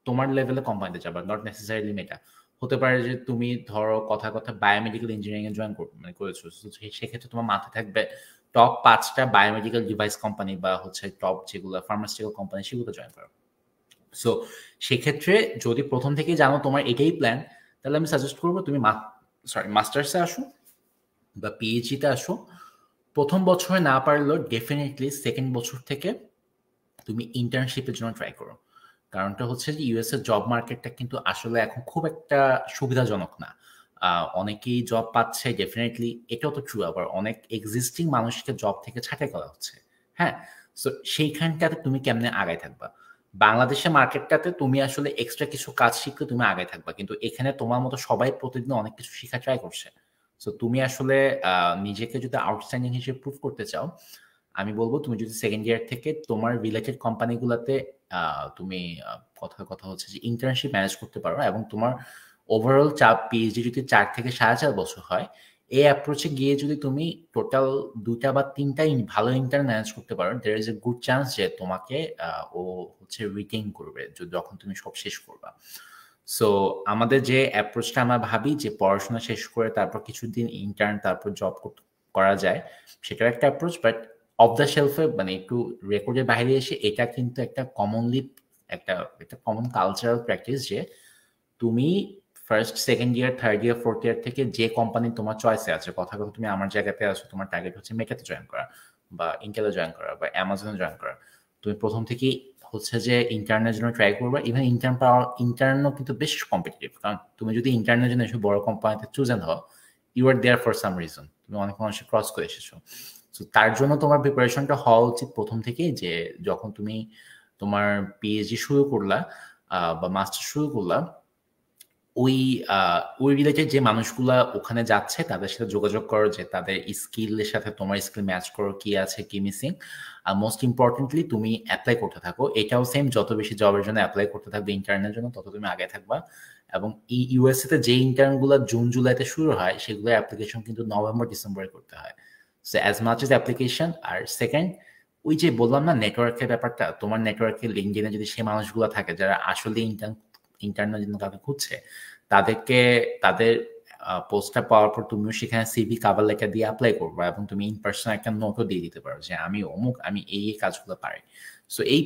তোমার লেভেলে কোম্পানিতে যাবা, নট নেসেসারিলি মেটা, হতে পারে যে তুমি ধরো কথা কথা বায়োমেডিক্যাল ইঞ্জিনিয়ারিং এ জয়েন মানে করেছো, সেক্ষেত্রে তোমার মাথায় থাকবে টপ 5টা বায়োমেডিক্যাল ডিভাইস কোম্পানি বা হচ্ছে টপ যেগুলো ফার্মাসিউটিক্যাল কোম্পানি সেগুলো জয়েন করো। সো সেক্ষেত্রে যদি প্রথম থেকেই জানো তোমার এটাই প্ল্যান, তাহলে আমি সাজেস্ট করবো তুমি মাস্টার্সে আসো বা পিএইচডিতে আসো। প্রথম বছরে না পারলেও ডেফিনেটলি সেকেন্ড বছর থেকে তুমি ইন্টার্নশিপের জন্য ট্রাই করো। কারণটা হচ্ছে যে ইউএস এর জব মার্কেটটা কিন্তু আসলে এখন খুব একটা সুবিধাজনক না। অনেকেই জব পাচ্ছে ডেফিনেটলি, এটাও তো ট্রু, আবার অনেক এক্সিস্টিং মানুষকে জব থেকে ছাঁটাই করা হচ্ছে। হ্যাঁ, সো সেইখানটাতে তুমি কেমনে আগায় থাকবা? বাংলাদেশের মার্কেটটাতে তুমি আসলে এক্সট্রা কিছু কাজ শিখলে তুমি আগায় থাকবা, কিন্তু এখানে তোমার মতো সবাই প্রতিদিন অনেক কিছু শেখা ট্রাই করছে। সো তুমি আসলে নিজেকে যদি আউটস্ট্যান্ডিং হিসেবে প্রুভ করতে চাও, আমি বলবো তুমি যদি সেকেন্ড ইয়ার থেকে তোমার রিলেটেড কোম্পানিগুলোতে তুমি কথা হচ্ছে যে ইন্টার্নশিপ ম্যানেজ করতে পারো এবং তোমার ওভারঅল পিএইচডি যদি 4 থেকে 4.5 বছর হয়, এই অ্যাপ্রোচে গিয়ে যদি তুমি টোটাল 2টা বা 3টা ভালো ইন্টার্ন ম্যানেজ করতে পারো, there is a good chance যে তোমাকে ও হচ্ছে রিটেইন করবে যখন তুমি সব শেষ করবা। সো আমাদের যে অ্যাপ্রোচটা আমরা ভাবি যে পড়াশোনা শেষ করে তারপর কিছুদিন ইন্টার্ন তারপর জব করা যায়, সেটাও একটা অ্যাপ্রোচ, বাট অফ দ্য শেলফে মানে একটু রেকর্ডের বাইরে এসে এটা কিন্তু একটা কমনলি একটা কমন কালচারাল প্র্যাকটিস যে তুমি first second year third year fourth year থেকে যে কোম্পানি তোমার চয়েসে আছে, কথা কথা তুমি আমার জায়গাতে আছো, তোমার টার্গেট হচ্ছে মেটাতে জয়েন করা বা ইন্টেলে জয়েন করা বা অ্যামাজনে জয়েন করা, তুমি প্রথম থেকেই হচ্ছে যে ইন্টার্নের জন্য ট্রাই করবা। ইভেন ইন্টার্নও কিন্তু বেশ কম্পিটিটিভ, কারণ তুমি যদি ইন্টার্নের জন্য এসে বড় কোম্পানিতে চুজেন হও, you are there for some reason, তুমি অনেক মানুষের ক্রস করে এসেছো। সো তার জন্য তোমার প্রিপারেশনটা হওয়া উচিত প্রথম থেকেই, যে যখন তুমি তোমার পিএইচডি শুরু করলা বা মাস্টার শুরু করলা, ওই ওই রিলেটেড যে মানুষগুলা ওখানে যাচ্ছে তাদের সাথে যোগাযোগ করো, যে তাদের স্কিলের সাথে তোমার স্কিল ম্যাচ করো, কি আছে কি মিসিং। আর মোস্ট ইম্পর্টেন্টলি তুমি অ্যাপ্লাই করতে থাকো। এটাও সেম, যত বেশি জবের জন্য অ্যাপ্লাই করতে থাকবে ইন্টার্নের জন্য, তত তুমি আগে থাকবা। এবং এই ইউএসএ তে যে ইন্টার্নগুলো জুন জুলাইতে শুরু হয়, সেগুলো অ্যাপ্লিকেশন কিন্তু নভেম্বর ডিসেম্বরে করতে হয়। So as much as application. আর সেকেন্ড, ওই যে বললাম না নেটওয়ার্কের ব্যাপারটা, তোমার নেটওয়ার্কের লিঙ্কডিনে যদি সেই মানুষগুলো থাকে যারা আসলে ইন্টার্নের জন্য কাউকে খুঁজছে, তাদেরকে তাদের পোস্টটা পাওয়ার পর তুমিও সেখানে সিভি কাভার লেটার দিয়ে অ্যাপ্লাই করবা, এবং তুমি ইন পার্সোনাল একটা নোটও দিয়ে দিতে পারো যে আমি অমুক, আমি এই এই কাজগুলো পারি। সো এই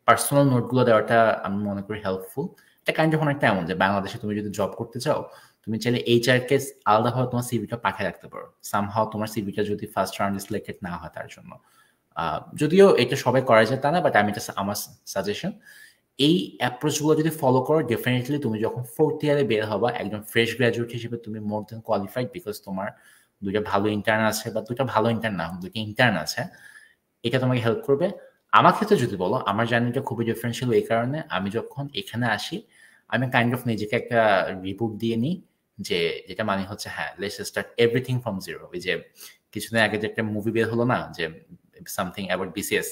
পার্সোনাল নোটগুলো দেওয়াটা আমি মনে করি হেল্পফুল। এটা কাইন্ড অফ অনেকটা এমন যে বাংলাদেশে তুমি যদি জব করতে চাও, তুমি চাইলে এইচআর কে আলাদাভাবে তোমার সিভিটা পাঠিয়ে রাখতে পারো, সামহাও তোমার সিভিটা যদি ফার্স্ট রাউন্ডে সিলেক্টেড না হয় তার জন্য। যদিও এটা সবাই করা যায় তা না, বাট আমি এটা আমার সাজেশন। এই অ্যাপ্রোচগুলো যদি ফলো করো, ডেফিনেটলি তুমি যখন ফোর্থ ইয়ারে বের হবা একদম ফ্রেশ গ্র্যাজুয়েট হিসেবে, তুমি মোর দেন কোয়ালিফাইড, বিকজ তোমার দুইটা ভালো ইন্টার্ন আছে, বা দুইটা ভালো ইন্টার্ন না, দুইটা ইন্টার্ন আছে। এটা তোমাকে হেল্প করবে। আমার ক্ষেত্রে যদি বলো, আমার জার্নিটা খুবই ডিফারেন্ট ছিল এই কারণে, আমি যখন এখানে আসি আমি কাইন্ড অফ নিজেকে একটা রিপোর্ট দিয়ে নিই, যে যেটা মানে হচ্ছে হ্যাঁ let's start everything from zero. ওই যে কিছুদিন আগে যে একটা মুভি বের হলো না, যে সামথিং অ্যাবাউট বিসিএস,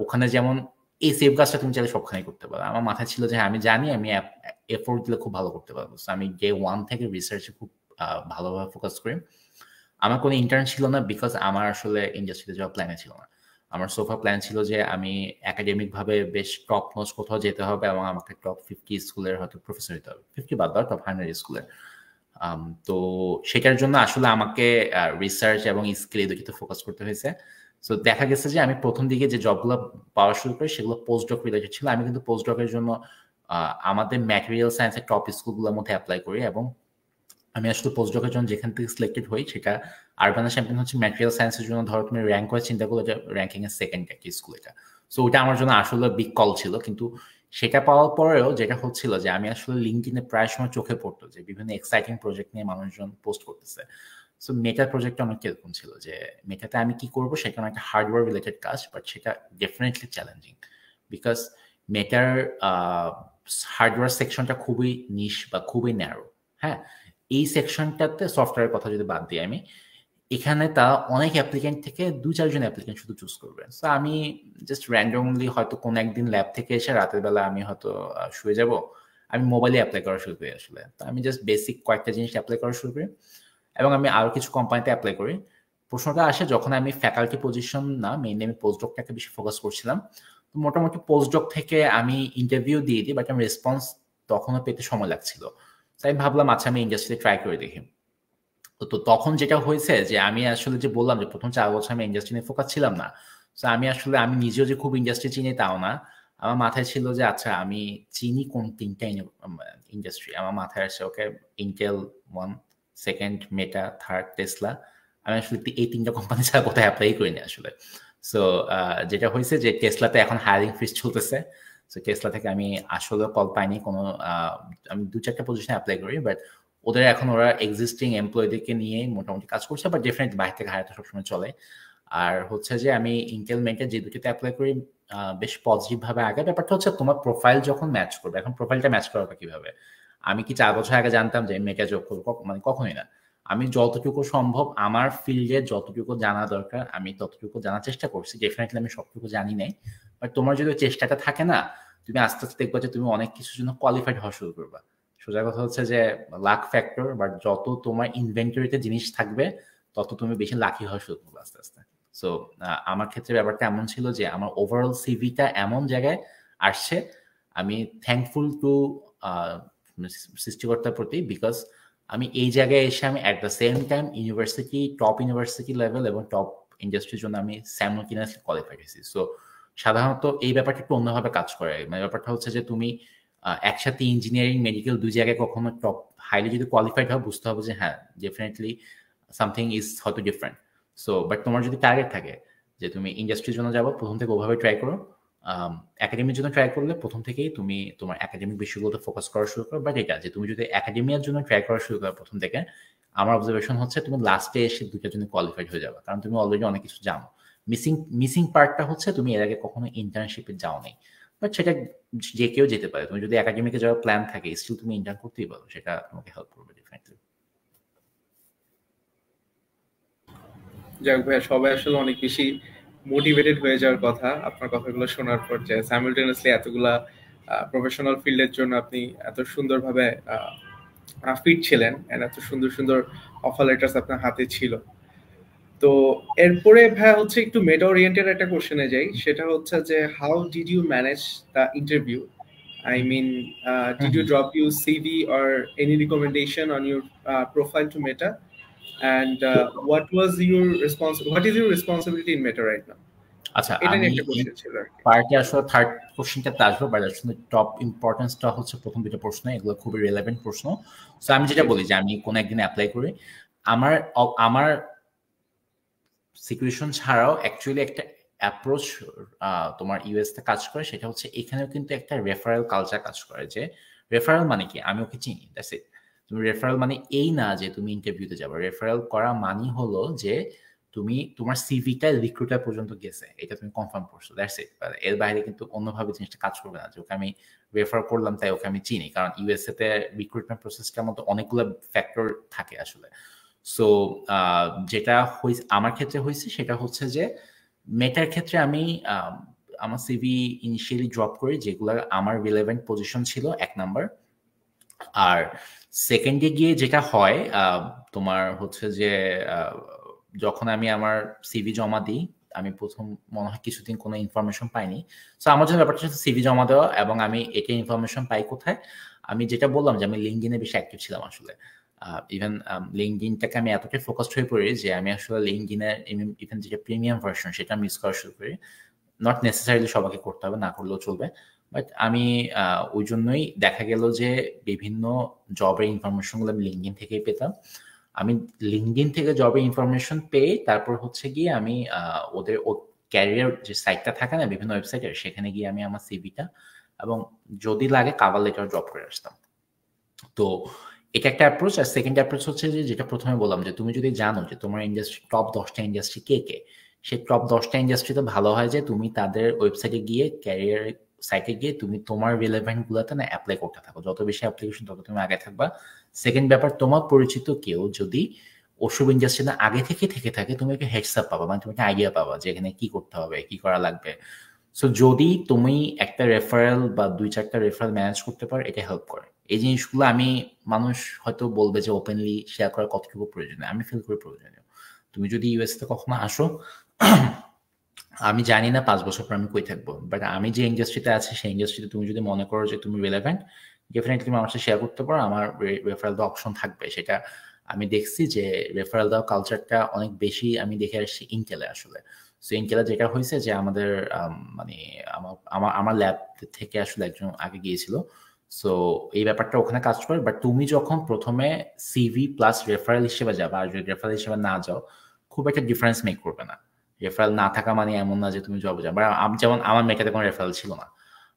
ওখানে যেমন এই সেভ কাজটা তুমি চাইলে সবখানেই করতে পারো। আমার মাথায় ছিল যে হ্যাঁ আমি জানি আমি এফোর্ট দিলে খুব ভালো করতে পারবো। আমি ডে ওয়ান থেকে রিসার্চে খুব ভালোভাবে ফোকাস করি। আমার কোনো ইন্টার্ন ছিল না, বিকজ আমার আসলে ইন্ডাস্ট্রিতে যাওয়ার প্ল্যানে ছিল না। আমার সোফা প্ল্যান ছিল যে আমি একাডেমিক ভাবে বেশ টপ নোচ কোথাও যেতে হবে, এবং আমাকে টপ 50 স্কুলের হয়তো প্রফেসর হতে হবে, 50 বাদ দাও, টপ 100 স্কুলের। তো সেটার জন্য আসলে আমাকে রিসার্চ এবং স্কিল এই দুটিতে ফোকাস করতে হয়েছে। সো দেখা গেছে যে আমি প্রথম দিকে যে জবগুলো পাওয়া শুরু করি সেগুলো পোস্ট ডক রিলেটেড ছিল। আমি কিন্তু পোস্ট ডকের জন্য আমাদের ম্যাটেরিয়াল সায়েন্সের টপ স্কুলগুলোর মধ্যে অ্যাপ্লাই করি, এবং আমি আসলে পোস্ট ডকের জন্য যেখান থেকে সিলেক্টেড হই সেটা আরবানা চ্যাম্পিয়ন হচ্ছে ম্যাটেরিয়াল সায়েন্সের জন্য। ধরো তুমি র্যাঙ্ক করে চিন্তা করলে যে র্যাঙ্কিং এর সেকেন্ড একটা স্কুল এটা। সো ওটা আমার জন্য আসলে বিগ কল ছিল। কিন্তু সেটা পাওয়ার পরেও যেটা হচ্ছিল যে আমি আসলে লিঙ্কডিনে প্রায় সময় চোখে পড়তো যে বিভিন্ন এক্সাইটিং প্রজেক্ট নিয়ে মানুষজন পোস্ট করতেছে। সো মেটার প্রজেক্টটা অনেক কিরকম ছিল, যে মেটাতে আমি কি করবো সেটা একটা হার্ডওয়্যার রিলেটেড কাজ, বাট সেটা definitely challenging, because matter hardware সেকশনটা খুবই নিশ বা খুবই ন্যারো। হ্যাঁ, এই সেকশনটাতে সফটওয়্যারের কথা যদি বাদ দিই আমি, এখানে তা অনেক অ্যাপ্লিকেন্ট থেকে 2-4 জন অ্যাপ্লিকেন্ট শুধু চুজ করবে। সো আমি জাস্ট র্যান্ডমলি হয়তো কোনো একদিন ল্যাব থেকে এসে রাতের বেলা আমি হয়তো শুয়ে যাব, আমি মোবাইলে অ্যাপ্লাই করা শুরু করি আসলে। তো আমি জাস্ট বেসিক কয়েকটা জিনিস অ্যাপ্লাই করা শুরু করি, এবং আমি আরও কিছু কোম্পানিতে অ্যাপ্লাই করি। প্রশ্নটা আসে যখন আমি ফ্যাকাল্টি পজিশন না, মেইনলি আমি পোস্ট ডকটাকে বেশি ফোকাস করছিলাম। তো মোটামুটি পোস্ট ডক থেকে আমি ইন্টারভিউ দিয়ে দিই, বাট আমি রেসপন্স তখনও পেতে সময় লাগছিল। তাই আমি ভাবলাম আচ্ছা আমি ইন্ডাস্ট্রিতে ট্রাই করে দেখি। তো তখন যেটা হয়েছে যে আমি আসলে যে বললাম যে প্রথম 4 বছর আমি ইন্ডাস্ট্রি নিয়ে ফোকাস ছিলাম না। তো আমি আসলে আমি নিজেও যে খুব ইন্ডাস্ট্রি চিনি তাও না। আমার মাথায় ছিল যে আচ্ছা আমি চিনি কোন 3টা ইন্ডাস্ট্রি। আমার মাথায় আসে ওকে ইন্টেল 1, সেকেন্ড মেটা, থার্ড টেসলা। আমি আসলে এই 3টা কোম্পানি ছাড়া কোথায় অ্যাপ্লাই করিনি আসলে। সো যেটা হয়েছে যে টেসলাতে এখন হায়ারিং ফ্রিজ চলতেছে। সো টেসলা থেকে আমি আসলে কল পাইনি কোনো। আমি 2-4টা পজিশনে অ্যাপ্লাই করি, বাট ওদের এখন ওরা এক্সিস্টিং এমপ্লয়ীদেরকে নিয়ে মোটামুটি কাজ করছে, বাট ডেফিনেটলি বাইরে থেকে হায়ার তো সবসময় চলে। আর হচ্ছে যে আমি ইন্টেল মেন্টের যে দুটিতে অ্যাপ্লাই করি বেশ পজিটিভ ভাবে আগে। ব্যাপারটা হচ্ছে তোমার প্রোফাইল যখন ম্যাচ করবে, এখন প্রোফাইলটা ম্যাচ করাটা কিভাবে? আমি কি 4 বছর আগে জানতাম যে মেটা জব করবো? মানে কখনোই না। আমি যতটুকু সম্ভব আমার ফিল্ডে যতটুকু জানা দরকার আমি ততটুকু জানার চেষ্টা করছি। ডেফিনেটলি আমি সবটুকু জানি নাই, বাট তোমার যদি চেষ্টাটা থাকে না, তুমি আস্তে আস্তে দেখবা যে তুমি অনেক কিছুর জন্য কোয়ালিফাইড হওয়া শুরু করবা। সোজা কথা হচ্ছে যে লাক ফ্যাক্টর, বাট যত তোমার ইনভেন্টরিতে জিনিস থাকবে তত তুমি বেশি লাকি হওয়া শুরু করবে আস্তে আস্তে। সো আমার ক্ষেত্রে ব্যাপারটা এমন ছিল যে আমার ওভারঅল সিভিটা এমন জায়গায় আসছে, আমি থ্যাঙ্কফুল টু সৃষ্টিকর্তার প্রতি, বিকজ আমি এই জায়গায় এসে আমি at the same time university, top university level এবং টপ ইন্ডাস্ট্রির জন্য আমি সাইমultaneously কোয়ালিফাইড হয়েছি। সো সাধারণত এই ব্যাপারটা একটু অন্যভাবে কাজ করে। মানে ব্যাপারটা হচ্ছে যে তুমি একসাথে ইঞ্জিনিয়ারিং মেডিকেল দুই জায়গায় কখনো টপ হাইলি যদি কোয়ালিফাইড হয় বুঝতে হবে যে হ্যাঁ ডেফিনেটলি সামথিং ইজ হয়তো ডিফারেন্ট। সো বাট তোমার যদি টার্গেট থাকে যে তুমি ইন্ডাস্ট্রির জন্য যাবো, প্রথম থেকে ওভাবে ট্রাই করো। একাডেমির জন্য ট্রাই করলে প্রথম থেকেই তুমি তোমার একাডেমিক বিষয়গুলোতে ফোকাস করা শুরু করো। বাট এটা যে তুমি যদি একাডেমিয়ার জন্য ট্রাই করা শুরু করো প্রথম থেকে, আমার অবজারভেশন হচ্ছে তুমি লাস্টে এসে দুইটার জন্য কোয়ালিফাইড হয়ে যাবে, কারণ তুমি অলরেডি অনেক কিছু জানো। মিসিং পার্টটা হচ্ছে তুমি এর আগে কখনো ইন্টার্নশিপে যাও নাই। বাট সেটা যে কেউ যেতে পারে, তুমি যদি একাডেমিকে যাওয়ার প্ল্যান থাকে স্টিল তুমি ইন্টার্ন করতেই পারো, সেটা তোমাকে হেল্প করবে ডেফিনেটলি। যাক ভাইয়া, সবাই আসলে অনেক বেশি মোটিভেটেড হয়ে যাওয়ার কথা আপনার কথাগুলো শোনার পর, যে সাইমালটেনিয়াসলি এতগুলা প্রফেশনাল ফিল্ডের জন্য আপনি এত সুন্দরভাবে ফিট ছিলেন, এন্ড এত সুন্দর সুন্দর অফার লেটার্স আপনার হাতে ছিল। তো এরপরে ভাইয়া হচ্ছে একটু মেটা ওরিয়েন্টেড একটা কোশ্চেনে যাই, সেটা হচ্ছে যে how did you manage the interview? I mean, did you drop your CV or any recommendation on your profile to Meta? And what is your responsibility in Meta right now? আচ্ছা, এটা আমি নিয়ে একটা কোশ্চেন ছিল আর কি। পার্টি আসলে থার্ড কোশ্চেনটাতে আসবো, বাট আসলে টপ ইম্পর্টেন্সটা হচ্ছে প্রথম দুটো প্রশ্ন, এগুলো খুবই রিলেভেন্ট প্রশ্ন। সো আমি যেটা বলি যে আমি কোনো একদিন অ্যাপ্লাই করি, আমার আমার সিকুয়েশন ছাড়াও অ্যাকচুয়ালি একটা অ্যাপ্রোচ তোমার ইউএসতে কাজ করে, সেটা হচ্ছে এখানেও কিন্তু একটা রেফারেল কালচার কাজ করে। যে রেফারেল মানে কি, আমি ওকে চিনি, দ্যাটস ইট। তুমি রেফারেল মানে এই না যে তুমি ইন্টারভিউতে যাবে, রেফারেল করা মানে হলো যে তুমি তোমার সিভিটা রিক্রুটার পর্যন্ত গেছে, এটা তুমি কনফার্ম করছো, দ্যাটস ইট। এর বাইরে কিন্তু অন্যভাবে জিনিসটা কাজ করবে না যে ওকে আমি রেফার করলাম তাই ওকে আমি চিনি, কারণ ইউএসএ তে রিক্রুটমেন্ট প্রসেসটার মধ্যে অনেকগুলো ফ্যাক্টর থাকে আসলে। সো যেটা আমার ক্ষেত্রে হয়েছে সেটা হচ্ছে যে মেটার ক্ষেত্রে আমি আমার সিভি ইনিশিয়ালি ড্রপ করি যেগুলো আমার রিলেভেন্ট পজিশন ছিল, এক নাম্বার। আর সেকেন্ডে গিয়ে যেটা হয় তোমার হচ্ছে যে যখন আমি আমার সিভি জমা দিই, আমি প্রথম মনে হয় কিছুদিন কোনো ইনফরমেশন পাইনি। সো আমার জন্য ব্যাপারটা হচ্ছে সিভি জমা দেওয়া, এবং আমি এটা ইনফরমেশন পাই কোথায়, আমি যেটা বললাম যে আমি লিঙ্কডিনে বেশি অ্যাক্টিভ ছিলাম আসলে। ইভেন লিঙ্কডিনটাকে আমি এতটাই ফোকাসড হয়ে পড়ি যে আমি আসলে লিঙ্কডিনের ইভেন যেটা প্রিমিয়াম ভার্সন সেটা আমি ইউজ করা শুরু করি। নট নেসেসারিলি সবাইকে করতে হবে, না করলেও চলবে। বাট আমি ওই জন্যই দেখা গেল যে বিভিন্ন জবের ইনফরমেশনগুলো আমি লিঙ্কডিন থেকেই পেতাম। আমি লিঙ্কডিন থেকে জবের ইনফরমেশন পেয়ে তারপর হচ্ছে গিয়ে আমি ওদের ক্যারিয়ার যে সাইটটা থাকে না বিভিন্ন ওয়েবসাইটের, সেখানে গিয়ে আমি আমার সিভিটা এবং যদি লাগে কাভার লেটার ড্রপ করে আসতাম। তো এটা একটা অ্যাপ্রোচ। আর সেকেন্ড অ্যাপ্রোচ হচ্ছে যে যেটা প্রথমে বললাম, যে তুমি যদি জানো যে তোমার ইন্ডাস্ট্রি টপ 10টা ইন্ডাস্ট্রি কে কে, সেই টপ 10টা ইন্ডাস্ট্রিতে ভালো হয় যে তুমি তাদের ওয়েবসাইটে গিয়ে ক্যারিয়ার সাইটে গিয়ে তুমি তোমার রিলেভেন্ট গুলোতে না অ্যাপ্লাই করতে থাকো। যত বেশি অ্যাপ্লিকেশন তত তুমি আগে থাকবা। সেকেন্ড ব্যাপার, তোমার পরিচিত কেউ যদি ওসব ইন্ডাস্ট্রিতে আগে থেকে থাকে, তুমি একটা হেডসআপ পাবা, মানে তুমি একটা আইডিয়া পাবা যে এখানে কি করতে হবে, কি করা লাগবে। সো যদি তুমি একটা রেফারেল বা 2-4টা রেফারেল ম্যানেজ করতে পারো, এটা হেল্প করে। এই জিনিসগুলো আমি মানুষ হয়তো বলবে যে ওপেনলি শেয়ার করা কতটুকু প্রয়োজনীয়, আমি ফিল করি প্রয়োজনীয়। তুমি যদি ইউএস তে কখনো আসো, আমি জানি না 5 বছর পর আমি কই থাকবো, বাট আমি যে ইন্ডাস্ট্রিতে আছি সেই ইন্ডাস্ট্রিতে তুমি যদি মনে করো যে তুমি রিলেভেন্ট, ডেফিনেটলি তুমি আমার সাথে শেয়ার করতে পারো, আমার রেফারেল দেওয়া অপশন থাকবে। সেটা আমি দেখছি যে রেফারেল দেওয়া কালচারটা অনেক বেশি আমি দেখে আসছি ইন্টেলে আসলে। সো ইন্টেলে যেটা হয়েছে যে আমাদের মানে আমার ল্যাব থেকে আসলে একজন আগে গিয়েছিল, সো এই ব্যাপারটা ওখানে কাজ করে। বাট তুমি যখন প্রথমে সিভি প্লাস রেফারেল হিসেবে যাবে, আর যদি রেফারেল হিসেবে না যাও, খুব একটা ডিফারেন্স মেক করবে না। রেফারেল না থাকা মানে এমন না যে তুমি জবে যাবে। যেমন আমার মেটাতে কোনো রেফারেল ছিল না,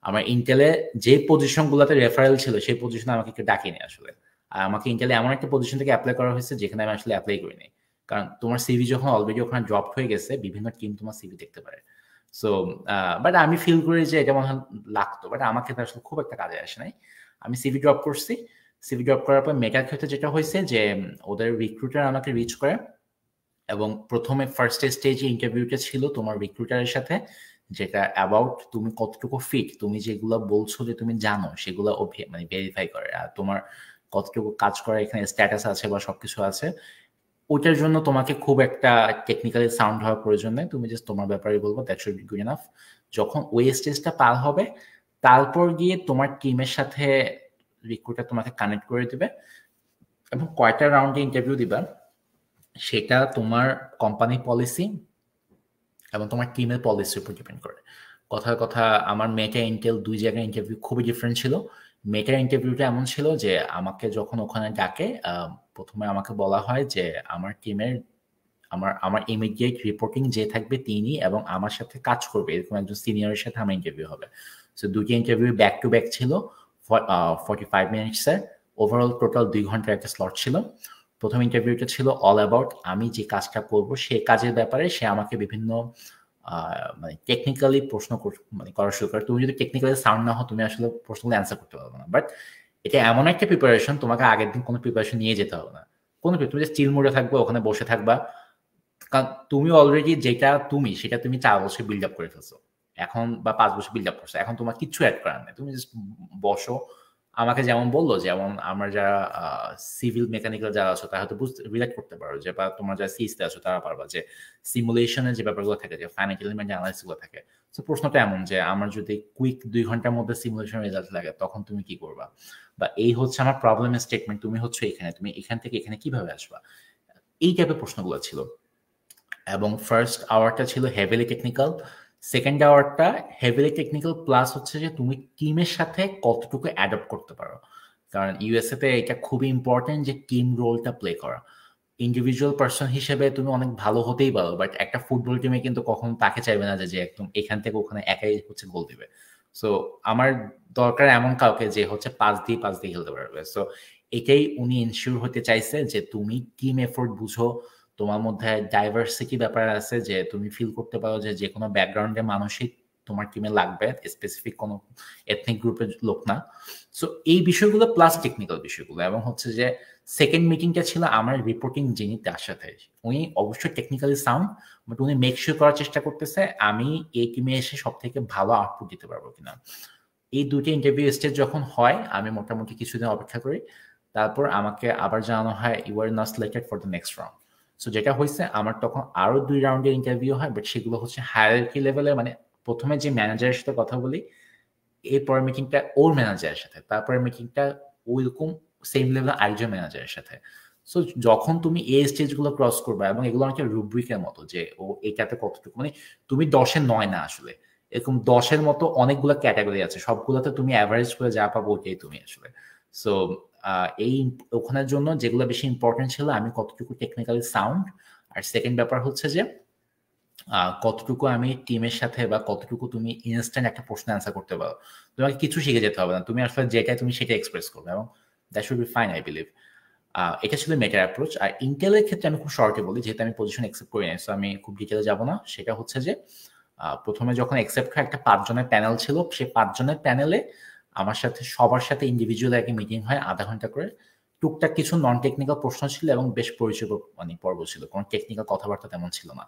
আমার ইন্টেলে যে পজিশন গুলোতে রেফারেল ছিল সেই পজিশনে আমাকে কেউ ডাকেনি আসলে। আর আমাকে ইন্টেলে এমন একটা পজিশন থেকে অ্যাপ্লাই করা হয়েছে যেখানে আমি আসলে অ্যাপ্লাই করিনি, কারণ তোমার সিভি যখন অলরেডি ওখানে ড্রপ হয়ে গেছে, বিভিন্ন টিম তোমার সিভি দেখতে পারে। সো বাট আমি ফিল করি যে এটা মনে হয় লাগতো, বাট আমার ক্ষেত্রে আসলে খুব একটা কাজে আসে নাই। আমি সিভি ড্রপ করছি, সিভি ড্রপ করার পর মেটার ক্ষেত্রে যেটা হয়েছে যে ওদের রিক্রুটার আমাকে রিচ করে, এবং প্রথমে ফার্স্ট স্টেজে ইন্টারভিউটা ছিল তোমার রিক্রুটারের সাথে, যেটা অ্যাবাউট তুমি কতটুকু ফিট, তুমি যেগুলো বলছো যে তুমি জানো সেগুলো ও মানে ভেরিফাই করে, আর তোমার কতটুকু কাজ করার এখানে স্ট্যাটাস আছে বা সবকিছু আছে। ওইটার জন্য তোমাকে খুব একটা টেকনিক্যালি সাউন্ড হওয়ার প্রয়োজন নেই, তুমি জাস্ট তোমার ব্যাপারে বলবো, that should be good enough. যখন ওই স্টেজটা পার হবে, তারপর গিয়ে তোমার টিমের সাথে রিক্রুটার তোমাকে কানেক্ট করে দিবে, এবং কয়টা রাউন্ডে ইন্টারভিউ দিবা সেটা তোমার কোম্পানি পলিসি এবং তোমার টিমের পলিসির উপর ডিপেন্ড করে। কথার কথা, আমার মেটা ইন্টেল 2 জায়গায় ইন্টারভিউ খুবই ডিফারেন্ট ছিল। মেটার ইন্টারভিউটা এমন ছিল যে আমাকে যখন ওখানে ডাকে, প্রথমে আমাকে বলা হয় যে আমার টিমের আমার আমার ইমিডিয়েট রিপোর্টিং যে থাকবে তিনি এবং আমার সাথে কাজ করবে এরকম একজন সিনিয়রের সাথে আমার ইন্টারভিউ হবে। সো দুটি ইন্টারভিউ ব্যাক টু ব্যাক ছিল, 45 মিনিটসের। ওভারঅল টোটাল 2 ঘন্টার একটা স্লট ছিল। প্রথম ইন্টারভিউটা ছিল অল অ্যাবাউট আমি যে কাজটা করব সেই কাজের ব্যাপারে। সে আমাকে বিভিন্ন মানে টেকনিক্যালি প্রশ্ন মানে করা শুরু করে। তুমি যদি টেকনিক্যালি সাউন্ড না হও তুমি আসলে প্রশ্নগুলো অ্যান্সার করতে পারবে না। বাট এটা এমন একটা প্রিপারেশন, তোমাকে আগের দিন কোনো প্রিপারেশন নিয়ে যেতে হবে না। কোনো তুমি যে চিল মোডে থাকবে, ওখানে বসে থাকবা, কারণ তুমি অলরেডি যেটা তুমি সেটা তুমি 4 বছর বিল্ড আপ করে ফেলছো এখন, বা 5 বছর বিল্ড আপ করছো। এখন তোমার কিচ্ছু অ্যাড করার নেই, তুমি জাস্ট বসো। আমাকে যেমন বললো, যেমন আমরা যারা সিভিল মেকানিক্যাল যারা আছো তারা হয়তো বুঝতে রিলেট করতে পারো, যে বা তোমরা যারা সিএসতে আছো তারা পারবা, যে সিমুলেশনের যে ব্যাপারগুলো থাকে, যে ফাইনাল এলিমেন্ট অ্যানালাইসিস গুলো থাকে। তো প্রশ্নটা এমন যে আমার যদি কুইক 2 ঘন্টার মধ্যে সিমুলেশন রেজাল্ট লাগে তখন তুমি কি করবা, বা এই হচ্ছে আমার প্রবলেমের স্টেটমেন্ট, তুমি হচ্ছে এখানে, তুমি এখান থেকে এখানে কিভাবে আসবা, এই টাইপের প্রশ্নগুলো ছিল। এবং ফার্স্ট আওয়ারটা ছিল হেভিলি টেকনিক্যাল, সেকেন্ড আওয়ারটা হেভিলি টেকনিক্যাল প্লাস হচ্ছে যে তুমি টিমের সাথে কতটুকু অ্যাডপ্ট করতে পারো। কারণ ইউএসএ তে এটা খুবই ইম্পর্টেন্ট যে টিম রোলটা প্লে করা। ইন্ডিভিজুয়াল পার্সন হিসেবে তুমি অনেক ভালো হতেই পারো, বাট একটা ফুটবল টিমে কিন্তু কখনো তাকে চাইবে না যে একদম এখান থেকে ওখানে একাই হচ্ছে গোল দিবে। সো আমার দরকার এমন কাউকে যে হচ্ছে পাস দিয়ে খেলতে পারবে। সো এটাই উনি ইনশিওর হতে চাইছে যে তুমি টিম এফোর্ট বুঝো, তোমার মধ্যে ডাইভার্সিটি ব্যাপার আছে, যে তুমি ফিল করতে পারো যে যে কোনো ব্যাকগ্রাউন্ডের মানুষই তোমার টিমে লাগবে, স্পেসিফিক কোনো এথনিক গ্রুপের লোক না। সো এই বিষয়গুলো প্লাস টেকনিক্যাল বিষয়গুলো। এবং হচ্ছে যে সেকেন্ড মিটিংটা ছিল আমার রিপোর্টিং যিনি তার সাথে। উনি অবশ্যই টেকনিক্যালি সাউন্ড, বাট উনি মেক শিওর করার চেষ্টা করতেছে আমি এই টিমে এসে সব থেকে ভালো আউটপুট দিতে পারবো কিনা। এই দুটি ইন্টারভিউ স্টেজ যখন হয় আমি মোটামুটি কিছুদিন অপেক্ষা করি, তারপর আমাকে আবার জানানো হয় you are not selected for the next round. So যেটা হয়েছে আমার তখন আরো 2 রাউন্ডের ইন্টারভিউ হয়, বাট সেগুলো হচ্ছে হায়ারার্কি লেভেলে, মানে প্রথমে যে ম্যানেজারের সাথে কথা বলি, এরপরের মিটিংটা ওর ম্যানেজারের সাথে, তারপরে মিটিংটা ওইরকম সেম লেভেল আরেকজন ম্যানেজারের সাথে। সো যখন তুমি এই স্টেজগুলো ক্রস করবে, এবং এগুলো অনেকটা রুব্রিকের মতো যে ও এটাতে কতটুকু, মানে তুমি 10-9 না, আসলে এরকম 10-এর মতো অনেকগুলো ক্যাটাগরি আছে, সবগুলোতে তুমি অ্যাভারেজ করে যা পাবো ওটাই তুমি আসলে। সো এই ওখানের জন্য যেগুলো বেশি ইম্পর্টেন্ট ছিল আমি কতটুকু টেকনিক্যালি সাউন্ড, আর সেকেন্ড ব্যাপার হচ্ছে যে কতটুকু আমি টিমের সাথে, বা কতটুকু তুমি ইনস্ট্যান্ট একটা প্রশ্ন অ্যান্সার করতে পারো। তোমাকে কিছু শিখে যেতে হবে না, তুমি আসলে যেটাই তুমি সেটা এক্সপ্রেস করবে, এবং that should be fine I believe. এটা ছিল মেটার অ্যাপ্রোচ। আর ইন্টেলের ক্ষেত্রে আমি খুব শর্টে বলি, যেহেতু আমি পজিশন অ্যাকসেপ্ট করি নাই, সো আমি খুব ডিটেলে যাব না। সেটা হচ্ছে যে প্রথমে যখন অ্যাকসেপ্ট হয় একটা 5 জনের প্যানেল ছিল, সেই 5 জনের প্যানেলে আমার সাথে সবার সাথে ইন্ডিভিজুয়াল একটা মিটিং হয় আধা ঘন্টা করে। টুকটাক কিছু নন টেকনিক্যাল প্রশ্ন ছিল এবং বেশ পরিচয় মানে পর্ব ছিল, কোনো টেকনিক্যাল কথাবার্তা তেমন ছিল না।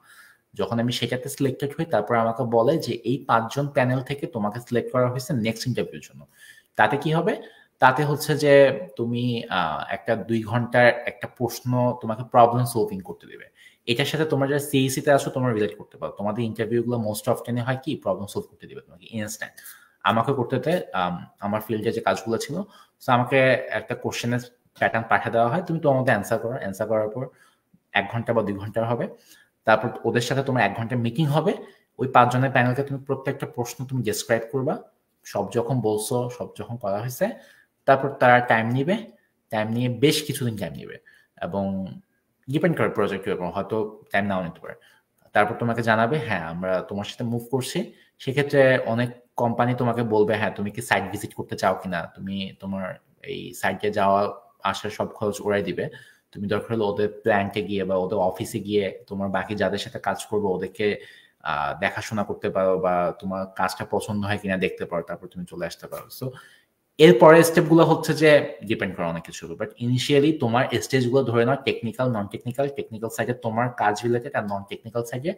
যখন আমি সেটাতে সিলেক্টেড হই তারপর আমাকে বলে যে এই 5 জন প্যানেল থেকে তোমাকে সিলেক্ট করা হয়েছে নেক্সট ইন্টারভিউর জন্য। তাতে কি হবে, তাতে হচ্ছে যে তুমি একটা 2 ঘন্টার একটা প্রশ্ন তোমাকে প্রবলেম সলভিং করতে দেবে। এটার সাথে তোমরা যারা সিইসি তে আসো তোমরা রিলেট করতে পারো, তোমাদের ইন্টারভিউ গুলো মোস্ট অফটেনে হয় কি প্রবলেম সলভ করতে দিবে তোমাকে ইনস্ট্যান্ট। আমাকে করতে আমার ফিল্ডে যে কাজগুলো ছিল, তো আমাকে একটা কোশ্চেনের প্যাটার্ন পাঠিয়ে দেওয়া হয়, তুমি তোমার মধ্যে অ্যান্সার করো, অ্যান্সার করার পর 1 ঘন্টা বা 2 ঘন্টার হবে। তারপর ওদের সাথে তোমার 1 ঘন্টা মিটিং হবে। ওই 5 জনের প্যানেলকে তুমি প্রত্যেকটা প্রশ্ন তুমি ডেসক্রাইব করবা, সব যখন বলছো, সব যখন করা হয়েছে, তারপর তারা টাইম নিবে, টাইম নিয়ে বেশ কিছুদিন টাইম নিবে, এবং ডিপেন্ড করে প্রজেক্টের উপর, হয়তো টাইম নাও নিতে পারে। তারপর তোমাকে জানাবে হ্যাঁ আমরা তোমার সাথে মুভ করছি। সেক্ষেত্রে অনেক কোম্পানি তোমাকে বলবে হ্যাঁ তুমি কি সাইট ভিজিট করতে চাও কিনা, তুমি তোমার এই সাইটে যাওয়া আসার সব খরচ ওরাই দিবে। তুমি দরকার হলে ওদের প্ল্যান্টে গিয়ে বা ওদের অফিসে গিয়ে তোমার বাকি যাদের সাথে কাজ করবো ওদেরকে দেখাশোনা করতে পারো, বা তোমার কাজটা পছন্দ হয় কিনা দেখতে পারো, তারপর তুমি চলে আসতে পারো। সো এরপরের স্টেপগুলো হচ্ছে যে ডিপেন্ড করে অনেক কিছু, বাট ইনিশিয়ালি তোমার স্টেজগুলো ধরে নাও টেকনিক্যাল, নন টেকনিক্যাল। টেকনিক্যাল সাইডে তোমার কাজ রিলেটেড, আর নন টেকনিক্যাল সাইডে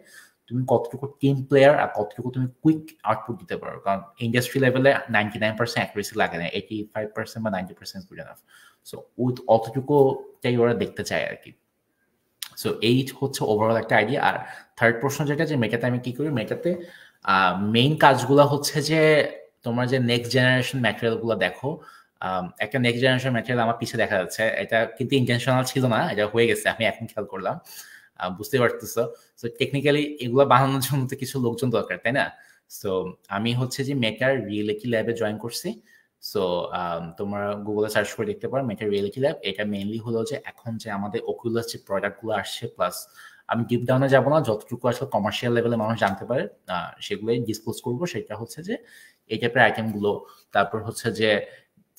তুমি কতটুকু টিম প্লেয়ার আর কতটুকু তুমি কুইক আউটপুট দিতে পারো। কারণ ইন্ডাস্ট্রি লেভেলে 99% অ্যাকুরেসি লাগে না, 85% বা 90% গুড এনাফ। সো উইথ অতটুকুটাই ওরা দেখতে চায় আর কি। সো এই হচ্ছে ওভারঅল একটা আইডিয়া। আর থার্ড প্রশ্ন যেটা, যে মেটাতে আমি কি করি, মেটাতে মেইন কাজগুলো হচ্ছে যে তোমার যে নেক্সট জেনারেশন ম্যাটেরিয়াল গুলো দেখো। একটা নেক্সট জেনারেশন ম্যাটেরিয়াল আমার পিছিয়ে দেখা যাচ্ছে, এটা কিন্তু ইন্টেনশনাল ছিল না, এটা হয়ে গেছে, আমি এখন খেয়াল করলাম, বুঝতে পারতেছো। সো টেকনিক্যালি এগুলো বানানোর জন্য তো কিছু লোকজন দরকার, তাই না? সো আমি হচ্ছে যে মেটার রিয়েলিটি ল্যাবে জয়েন করছি। সো তোমরা গুগলে সার্চ করে দেখতে পারো মেটার রিয়েলিটি ল্যাব। এটা মেইনলি হলো যে এখন যে আমাদের ওকুলাস যে প্রোডাক্টগুলো আসছে, প্লাস আমি ডিপ ডাউনে যাবো না, যতটুকু আসলে কমার্শিয়াল লেভেলে মানুষ জানতে পারে সেগুলোই ডিসক্লোজ করবো। সেটা হচ্ছে যে এই টাইপের আইটেমগুলো, তারপর হচ্ছে যে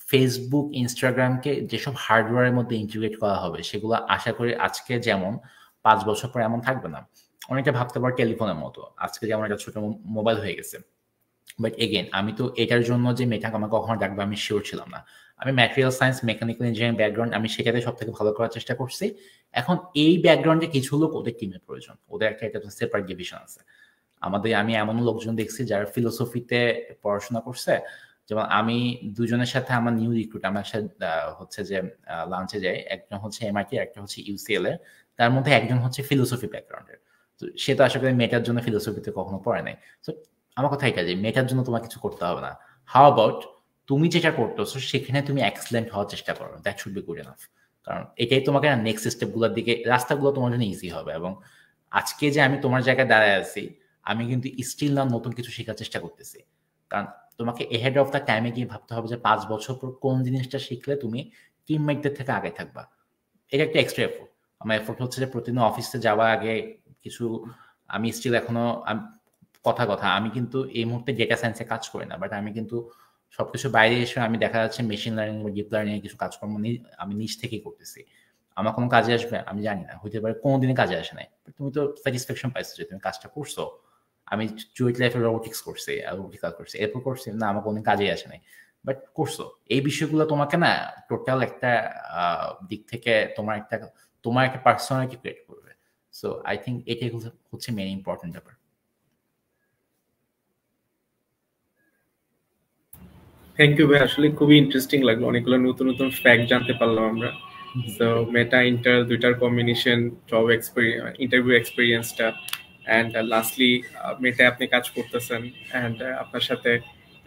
ফেসবুক ইনস্টাগ্রামকে যেসব হার্ডওয়্যারের মধ্যে ইন্টিগ্রেট করা হবে সেগুলো আশা করি আজকে যেমন 5 বছর পর এমন থাকবে না। অনেকটা ভাবতে পারো টেলিফোনের মতো, আজকে যেমন একটা ছোট মোবাইল হয়ে গেছে। বাট এগেন আমি তো এটার জন্য যে মেটাকে আমাকে কখনো ডাকবে আমি শিওর ছিলাম না। আমি material science mechanical engineering background, আমি সেটাতে সব থেকে ভালো করার চেষ্টা করছি। এখন এই ব্যাকগ্রাউন্ডে কিছু লোক ওদের টিমের প্রয়োজন, ওদের একটা সেপারেট ডিভিশন আছে। আমি এমন লোকজন দেখছি যারা ফিলোসফিতে পড়াশোনা করছে, যেমন আমি দুজনের সাথে আমার নিউ রিক্রুট আমার সাথে হচ্ছে যে লাঞ্চে যাই, একজন হচ্ছে এমআইটি, একটা হচ্ছে ইউসিএল এর। তার মধ্যে একজন হচ্ছে ফিলোসফি ব্যাকগ্রাউন্ডের, তো সে তো আশা করি মেটার জন্য ফিলোসফিতে কখনো পড়ে নাই। তো আমার কথা এটা যে মেটার জন্য তোমার কিছু করতে হবে না। হাউ অ্যাবাউট তুমি যেটা করতেছো সেখানে তুমি এক্সেলেন্ট হওয়ার চেষ্টা করো, that should be good enough. কারণ এটাই তোমাকে নেক্সট স্টেপগুলোর দিকে, রাস্তাগুলো তোমার জন্য ইজি হবে। এবং আজকে যে আমি তোমার জায়গায় দাঁড়ায় আছি, আমি কিন্তু স্টিল না নতুন কিছু শেখার চেষ্টা করতেছি। কারণ তোমাকে এহেড অফ দ্য টাইমে গিয়ে ভাবতে হবে যে 5 বছর পর কোন জিনিসটা শিখলে তুমি টিমমেটদের থেকে আগে থাকবা। এটা একটা এক্সট্রা এফোর্ট। আমার এফোর্ট হচ্ছে যে প্রতিদিন অফিসে যাওয়ার আগে কিছু, আমি স্টিল এখনো কথা আমি কিন্তু এই মুহূর্তে ডেটা সায়েন্সে কাজ করি না, বাট আমি কিন্তু সবকিছু বাইরে এসে আমি দেখা যাচ্ছে মেশিন লার্নিং বা ডিপ লার্নিং এর কিছু কাজকর্ম আমি নিজ থেকেই করতেছি। আমার কোনো কাজে আসবে আমি জানি না, হইতে পারে কোনোদিনই কাজে আসে নাই, তুমি তো স্যাটিসফ্যাকশন পাইছো যে তুমি কাজটা করছো। আমি চুইট লাইফে রোবোটিক্স করছি, রোবোটিক্স করছি, এরপর করছি না, আমার কোনো কাজে আসে নাই, বাট করছো। এই বিষয়গুলো তোমাকে না টোটাল একটা দিক থেকে তোমার একটা পার্সোনালিটি ক্রিয়েট করবে। সো আই থিঙ্ক এটাই হচ্ছে মেইন ইম্পর্টেন্ট ব্যাপার। থ্যাংক ইউ ভাই, আসলে খুবই ইন্টারেস্টিং লাগলো, অনেকগুলো নতুন নতুন ফ্যাক্ট জানতে পারলাম আমরা। সো মেটা ইন্টার দুইটার কম্বিনেশন, জব এক্সপেরিয়েন্স, ইন্টারভিউ এক্সপেরিয়েন্সটা, অ্যান্ড লাস্টলি মেটা আপনি কাজ করতেছেন, অ্যান্ড আপনার সাথে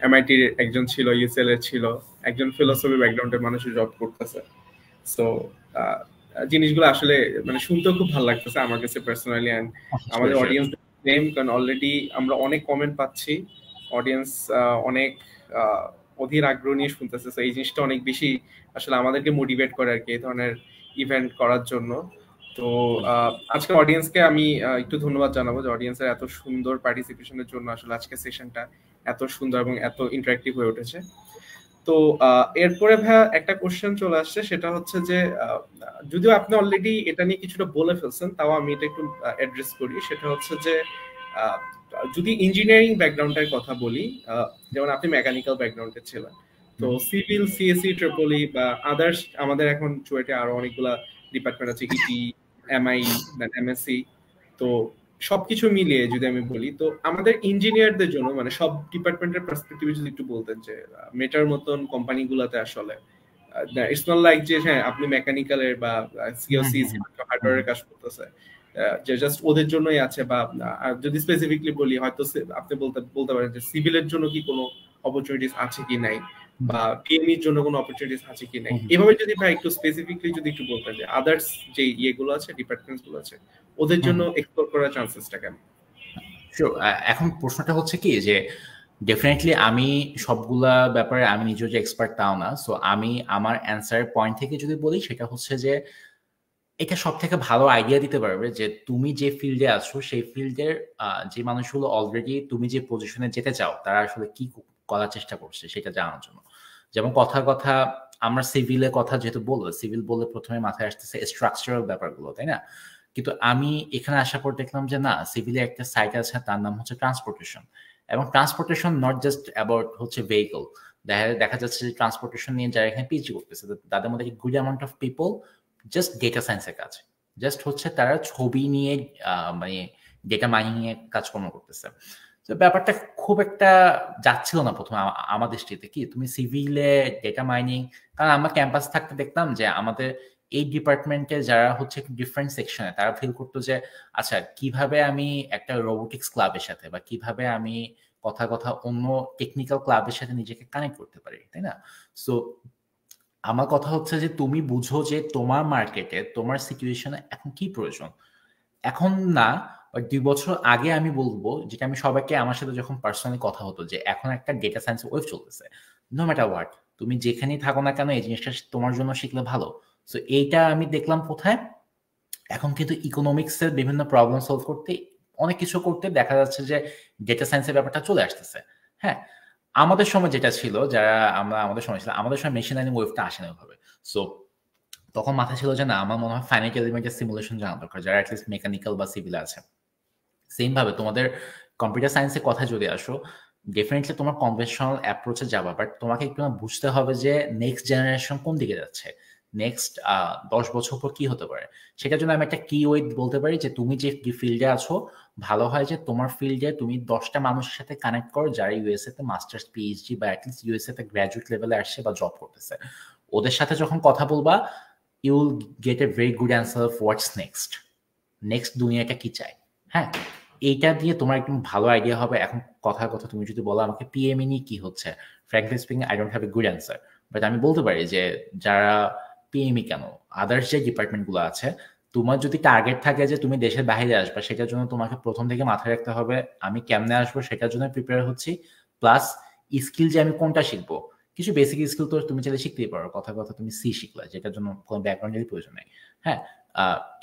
এমআইটির একজন ছিল, ইউসিএল এর ছিল, একজন ফিলোসফি ব্যাকগ্রাউন্ডের মানুষও জব করতেছে। সো জিনিসগুলো আসলে মানে শুনতেও খুব ভালো লাগতেছে আমার কাছে পার্সোনালি, অ্যান্ড আমাদের অডিয়েন্স সেম, কারণ অলরেডি আমরা অনেক কমেন্ট পাচ্ছি, অডিয়েন্স অনেক অধীর আগ্রহ নিয়ে শুনতেছে। এই জিনিসটা অনেক বেশি আসলে আমাদেরকে মোটিভেট করে আর কি এই ধরনের ইভেন্ট করার জন্য। তো আজকের অডিয়েন্সকে আমি একটু ধন্যবাদ জানাবো যে অডিয়েন্সের এত সুন্দর পার্টিসিপেশনের জন্য আসলে আজকের সেশনটা এত সুন্দর এবং এত ইন্টারেক্টিভ হয়ে উঠেছে। তো এরপরে ভাইয়া একটা কোশ্চেন চলে আসছে, সেটা হচ্ছে যে যদিও আপনি অলরেডি এটা নিয়ে কিছুটা বলে ফেলছেন, তাও আমি এটা একটু অ্যাড্রেস করি। সেটা হচ্ছে যে যদি ইঞ্জিনিয়ারিং ব্যাকগ্রাউন্ডের কথা বলি, যেমন আপনি মেকানিক্যাল ব্যাকগ্রাউন্ডে ছিলেন, তো সিভিল, সিএসসি, ট্রিপলি বা আদার্স, আমাদের এখন চুয়েটে আরো অনেকগুলা ডিপার্টমেন্ট আছে, ইটি, এমআই, এমএসসি। তো সবকিছু মিলিয়ে যদি আমি বলি, তো আমাদের ইঞ্জিনিয়ারদের জন্য মানে সব ডিপার্টমেন্টের পার্সপেক্টিভে যদি একটু বলতেন যে মেটার মতন কোম্পানিগুলোতে আসলে ইটস নট লাইক যে হ্যাঁ আপনি মেকানিক্যালের বা সিওসি হার্ডওয়্যারের কাজ করতেছে যে জাস্ট ওদের জন্যই আছে, বা যদি স্পেসিফিকলি বলি হয়তো আপনি বলতে পারেন যে সিভিলের জন্য কি কোনো অপরচুনিটিস আছে কি নাই, বা পিএমইর জন্য কোনো অপরচুনিটিস আছে কি নাই, এভাবে যদি ভাই একটু স্পেসিফিকলি যদি একটু বলতেন যে আদার্স যে ইয়েগুলো আছে, ডিপার্টমেন্টস গুলো আছে, ওদের জন্য এক্সপ্লোর করার চান্সেসটা কেমন? এখন প্রশ্নটা হচ্ছে কি যে ডেফিনেটলি আমি সবগুলা ব্যাপারে আমি নিজেও যে এক্সপার্ট তাও না। সো আমি আমার অ্যান্সারের পয়েন্ট থেকে যদি বলি সেটা হচ্ছে যে এটা সব থেকে ভালো আইডিয়া দিতে পারবে যে তুমি যে ফিল্ডে আছো সেই ফিল্ডের যে মানুষগুলো অলরেডি তুমি যে পজিশনে যেতে চাও তারা আসলে কি করার চেষ্টা করছে সেটা জানার জন্য। যেমন কথা আমরা সিভিলের কথা যেহেতু বলবো, সিভিল বললে প্রথমে মাথায় আসতেছে স্ট্রাকচারাল ব্যাপারগুলো, তাই না? কিন্তু আমি এখানে আসার পর দেখলাম যে না, সিভিলে একটা সাইট আছে তার নাম হচ্ছে ট্রান্সপোর্টেশন। এবং ট্রান্সপোর্টেশন নট জাস্ট অ্যাবাউট হচ্ছে ভেহিকল। দেখা যাচ্ছে যে ট্রান্সপোর্টেশন নিয়ে যারা এখানে পিএইচডি করতেছে তাদের মধ্যে good amount of people just data সায়েন্সের কাজ, জাস্ট হচ্ছে তারা ছবি নিয়ে মানে ডেটা মাইনিং নিয়ে কাজকর্ম করতেছে। তো ব্যাপারটা খুব একটা যাচ্ছিল না প্রথমে আমার দৃষ্টিতে। কি তুমি সিভিলে ডেটা মাইনিং, কারণ আমরা ক্যাম্পাস থাকতে দেখতাম যে আমাদের এই ডিপার্টমেন্টে যারা হচ্ছে ডিফারেন্ট সেকশনে তারা ফিল করতো যে আচ্ছা কিভাবে আমি একটা রোবোটিক্স ক্লাবের সাথে বা কিভাবে আমি কথা অন্য টেকনিক্যাল ক্লাবের সাথে নিজেকে কানেক্ট করতে পারি, তাই না? সো আমার কথা হচ্ছে যে তুমি বুঝো যে তোমার মার্কেটে তোমার সিচুয়েশনে এখন কি প্রয়োজন। এখন না, 2 বছর আগে আমি বলবো, যেটা আমি সবাইকে আমার সাথে যখন পার্সোনালি কথা হতো, যে এখন একটা ডেটা সায়েন্স ওয়েভ চলতেছে, নো ম্যাটার হোয়াট তুমি যেখানেই থাকো না কেন এই জিনিসটা তোমার জন্য শিখলে ভালো। সো এইটা আমি দেখলাম কোথায়, এখন কিন্তু ইকোনমিক্সের বিভিন্ন প্রবলেম সলভ করতে, অনেক কিছু করতে দেখা যাচ্ছে যে ডেটা সায়েন্সের ব্যাপারটা চলে আসতেছে। হ্যাঁ, আমাদের সময় যেটা ছিল, যারা আমরা আমাদের সময় ছিল, আমাদের সময় মেশিন লার্নিং ওয়েভটা আসে না ওইভাবে। সো তখন মাথায় ছিল যে না, আমার মনে হয় ফাইনাইট এলিমেন্টের সিমুলেশন জানা দরকার, যারা অ্যাটলিস্ট মেকানিক্যাল বা সিভিলে আছে। সেম ভাবে তোমাদের কম্পিউটার সায়েন্সের কথা যদি আসো, ডেফিনেটলি তোমার কনভেনশনাল অ্যাপ্রোচে যাবা, বাট তোমাকে একটু বুঝতে হবে যে নেক্সট জেনারেশন কোন দিকে যাচ্ছে, নেক্সট 10 বছর পর কি হতে পারে। সেটার জন্য আমি একটা কি ওয়েট বলতে পারি যে তুমি যে ফিল্ডে আছো, ভালো হয় যে তোমার ফিল্ডে তুমি 10টা মানুষের সাথে কানেক্ট করো যারা ইউএসএ তে মাস্টার্স পিএইচডি বা অ্যাটলিস্ট ইউএসএ তে গ্র্যাজুয়েট লেভেলে আসছে বা জব করতেছে। ওদের সাথে যখন কথা বলবা, you will get a very good answer of what's next, next দুনিয়াটা কি চায়। হ্যাঁ, এইটা দিয়ে তোমার একদম ভালো আইডিয়া হবে। এখন কথার কথা তুমি যদি বলো আমাকে পিএমই নিয়ে কি হচ্ছে, frankly speaking I don't have a good answer. But আমি বলতে পারি যে যারা পিএমই কেন, আদার্স যে ডিপার্টমেন্টগুলো আছে, তোমার যদি টার্গেট থাকে যে তুমি দেশের বাইরে আসবে, সেটার জন্য তোমাকে প্রথম থেকে মাথায় রাখতে হবে আমি কেমনে আসবো, সেটার জন্য প্রিপেয়ার হচ্ছি। প্লাস স্কিল যে আমি কোনটা শিখবো, কিছু বেসিক স্কিল তো তুমি চাইলে শিখতেই পারো। কথা কথা তুমি সি শিখলা, যেটার জন্য কোনো ব্যাকগ্রাউন্ডেরই প্রয়োজন নেই। হ্যাঁ,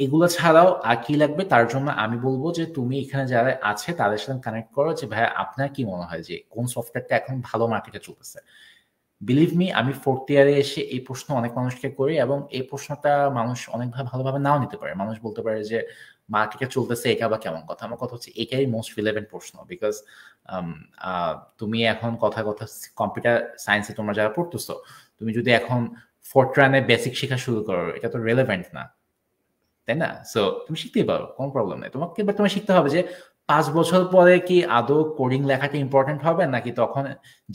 এগুলো ছাড়াও আর কি লাগবে তার জন্য আমি বলবো যে তুমি এখানে যারা আছে তাদের সাথে কানেক্ট করো, যে ভাই আপনার কি মনে হয় যে কোন সফটওয়্যারটা এখন ভালো মার্কেটে চলতেছে। বিলিভ মি, আমি 4th ইয়ারে এসে এই প্রশ্ন অনেক মানুষকে করি, এবং এই প্রশ্নটা মানুষ অনেকভাবে ভালোভাবে নাও নিতে পারে। মানুষ বলতে পারে যে মার্কেটে চলতেছে এটা বা কেমন কথা। আমার কথা হচ্ছে এটাই মোস্ট রিলেভেন্ট প্রশ্ন, বিকজ তুমি এখন কথা কথা কম্পিউটার সায়েন্সে তোমরা যারা পড়তেছো, তুমি যদি এখন ফোরট্রানে বেসিক শেখা শুরু করো, এটা তো রেলেভেন্ট না, তাই না? সো তুমি শিখতেই পারো, কোনো প্রবলেম নেই। তোমাকে এবার তোমার শিখতে হবে যে 5 বছর পরে কি আদৌ কোডিং লেখাটা ইম্পর্টেন্ট হবে, নাকি তখন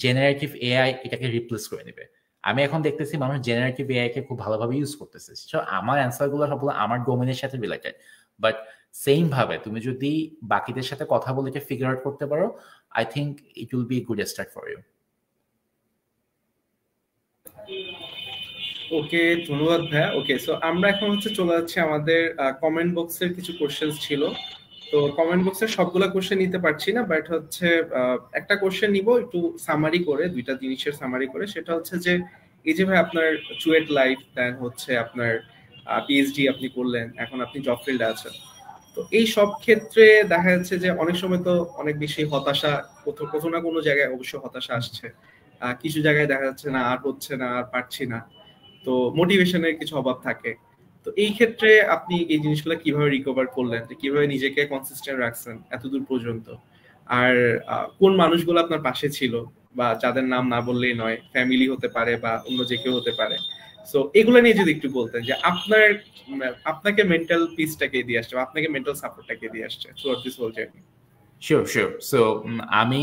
জেনারেটিভ এআই এটাকে রিপ্লেস করে নেবে। আমি এখন দেখতেছি মানুষ জেনারেটিভ এআই কে খুব ভালোভাবে ইউজ করতেছে। সো আমার অ্যান্সার গুলো সবগুলো আমার ডোমেনের সাথে রিলেটেড। বাট সেম ভাবে তুমি যদি বাকিদের সাথে কথা বলে এটা ফিগার আউট করতে পারো, I think it will be good start for you. Okay, ধন্যবাদ ভাইয়া। ওকে, সো আমরা এখন হচ্ছে চলে যাচ্ছি আমাদের কমেন্ট বক্সের কিছু কোশ্চেন ছিল। তো কমেন্ট বক্সের সবগুলা কোশ্চেন নিতে পারছি না, বাট হচ্ছে একটা কোশ্চেন নিব একটু সামারি করে, দুইটা জিনিসের সামারি করে। সেটা হচ্ছে যে এই যে ভাই আপনার চুয়েট লাইফ, দেন হচ্ছে আপনার পিএইচডি আপনি করলেন, এখন আপনি জব ফিল্ডে আছেন। তো এই সব ক্ষেত্রে দেখা যাচ্ছে যে অনেক সময় তো অনেক বেশি হতাশা, কোথাও না কোনো জায়গায় অবশ্যই হতাশা আসছে। কিছু জায়গায় দেখা যাচ্ছে না আর হচ্ছে না, আর পারছি না, তো মোটিভেশনের কিছু অভাব থাকে। তো এই ক্ষেত্রে আপনি এই জিনিসগুলো কিভাবে রিকভার করলেন, যে কিভাবে নিজেকে কনসিস্টেন্ট রাখছেন এতদূর পর্যন্ত? আর কোন মানুষগুলো আপনার পাশে ছিল, বা যাদের নাম না বললেই নয়, ফ্যামিলি হতে পারে বা অন্য যে কেউ হতে পারে। সো এগুলো নিয়ে যদি একটু বলতেন যে আপনাকে মেন্টাল পিসটাকে দিয়ে আসছে, আপনাকে মেন্টাল সাপোর্টটাকে দিয়ে আসছে throughout this whole journey. Sure sure. So আমি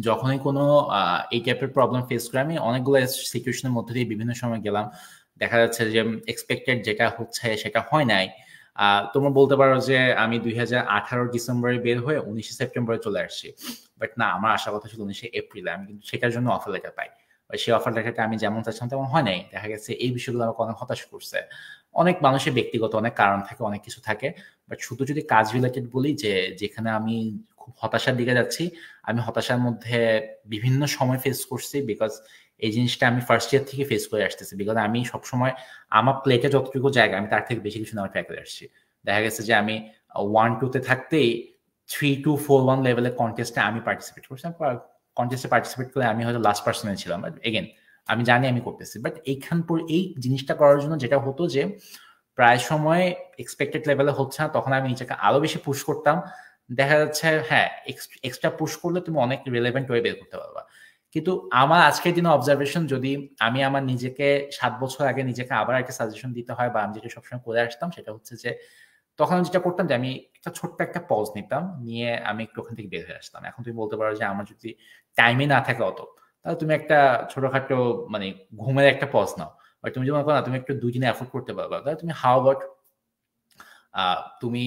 যখনই কোনো এই টাইপের প্রবলেম ফেস করি, আমি অনেকগুলো সিচুয়েশনের মধ্যে দিয়ে বিভিন্ন সময় গেলাম। দেখা যাচ্ছে যে এক্সপেক্টেড যেটা হচ্ছে সেটা হয় নাই। তোমরা বলতে পারো যে আমি 2018 ডিসেম্বরে বের হয়ে 19 সেপ্টেম্বরে চলে আসছি, বাট না, আমার আসার কথা ছিল 19 এপ্রিলে। আমি কিন্তু সেটার জন্য অফার লেটার পাই, সেই অফার লেটারটা আমি যেমন চাচ্ছিলাম তেমন হয় নাই। দেখা গেছে এই বিষয়গুলো আমাকে অনেক হতাশ করছে। অনেক মানুষের ব্যক্তিগত অনেক কারণ থাকে, অনেক কিছু থাকে। বাট শুধু যদি কাজ রিলেটেড বলি, যে যেখানে আমি খুব হতাশার দিকে যাচ্ছি, আমি হতাশার মধ্যে বিভিন্ন সময় ফেস করছি, বিকজ এই জিনিসটা আমি ফার্স্ট ইয়ার থেকে ফেস করে আসতেছি। বিকজ আমি সবসময় আমার প্লেটে যতটুকু জায়গা, আমি তার থেকে বেশি কিছু নেওয়ার ট্রাই করে আসছি। দেখা গেছে যে আমি 1-2 থাকতেই 3-4-1 লেভেলের কন্টেস্টে আমি পার্টিসিপেট করছি। কন্টেস্টে পার্টিসিপেট করে আমি হয়তো লাস্ট পার্সনে ছিলাম, বাট এগেন আমি জানি আমি করতেছি। বাট এই জিনিসটা করার জন্য যেটা হতো যে প্রায় সময় এক্সপেক্টেড লেভেলে হচ্ছে না, তখন আমি নিজেকে আরো বেশি পুশ করতাম। দেখা যাচ্ছে হ্যাঁ, এক্সট্রা পুশ করলে তুমি অনেক রিলেভেন্ট ওয়ে বের করতে পারবা। কিন্তু আমার আজকের দিনে অবজারভেশন, যদি আমি আমার নিজেকে 7 বছর আগে নিজেকে আবার একটা সাজেশন দিতে হয়, বা আমি যেটা সবসময় করে আসতাম, সেটা হচ্ছে যে তখন আমি যেটা করতাম যে আমি একটা ছোট্ট একটা পজ নিতাম, নিয়ে আমি একটু ওখান থেকে বের হয়ে আসতাম। এখন তুমি বলতে পারো যে আমার যদি টাইমে না থাকে অত, তাহলে তুমি একটা ছোটখাটো মানে ঘুমের একটা পজ নাও। বা তুমি যদি মনে করো না তুমি একটু 2 দিনে এফোর্ড করতে পারবা, তাহলে তুমি হাউ অ্যাবাউট তুমি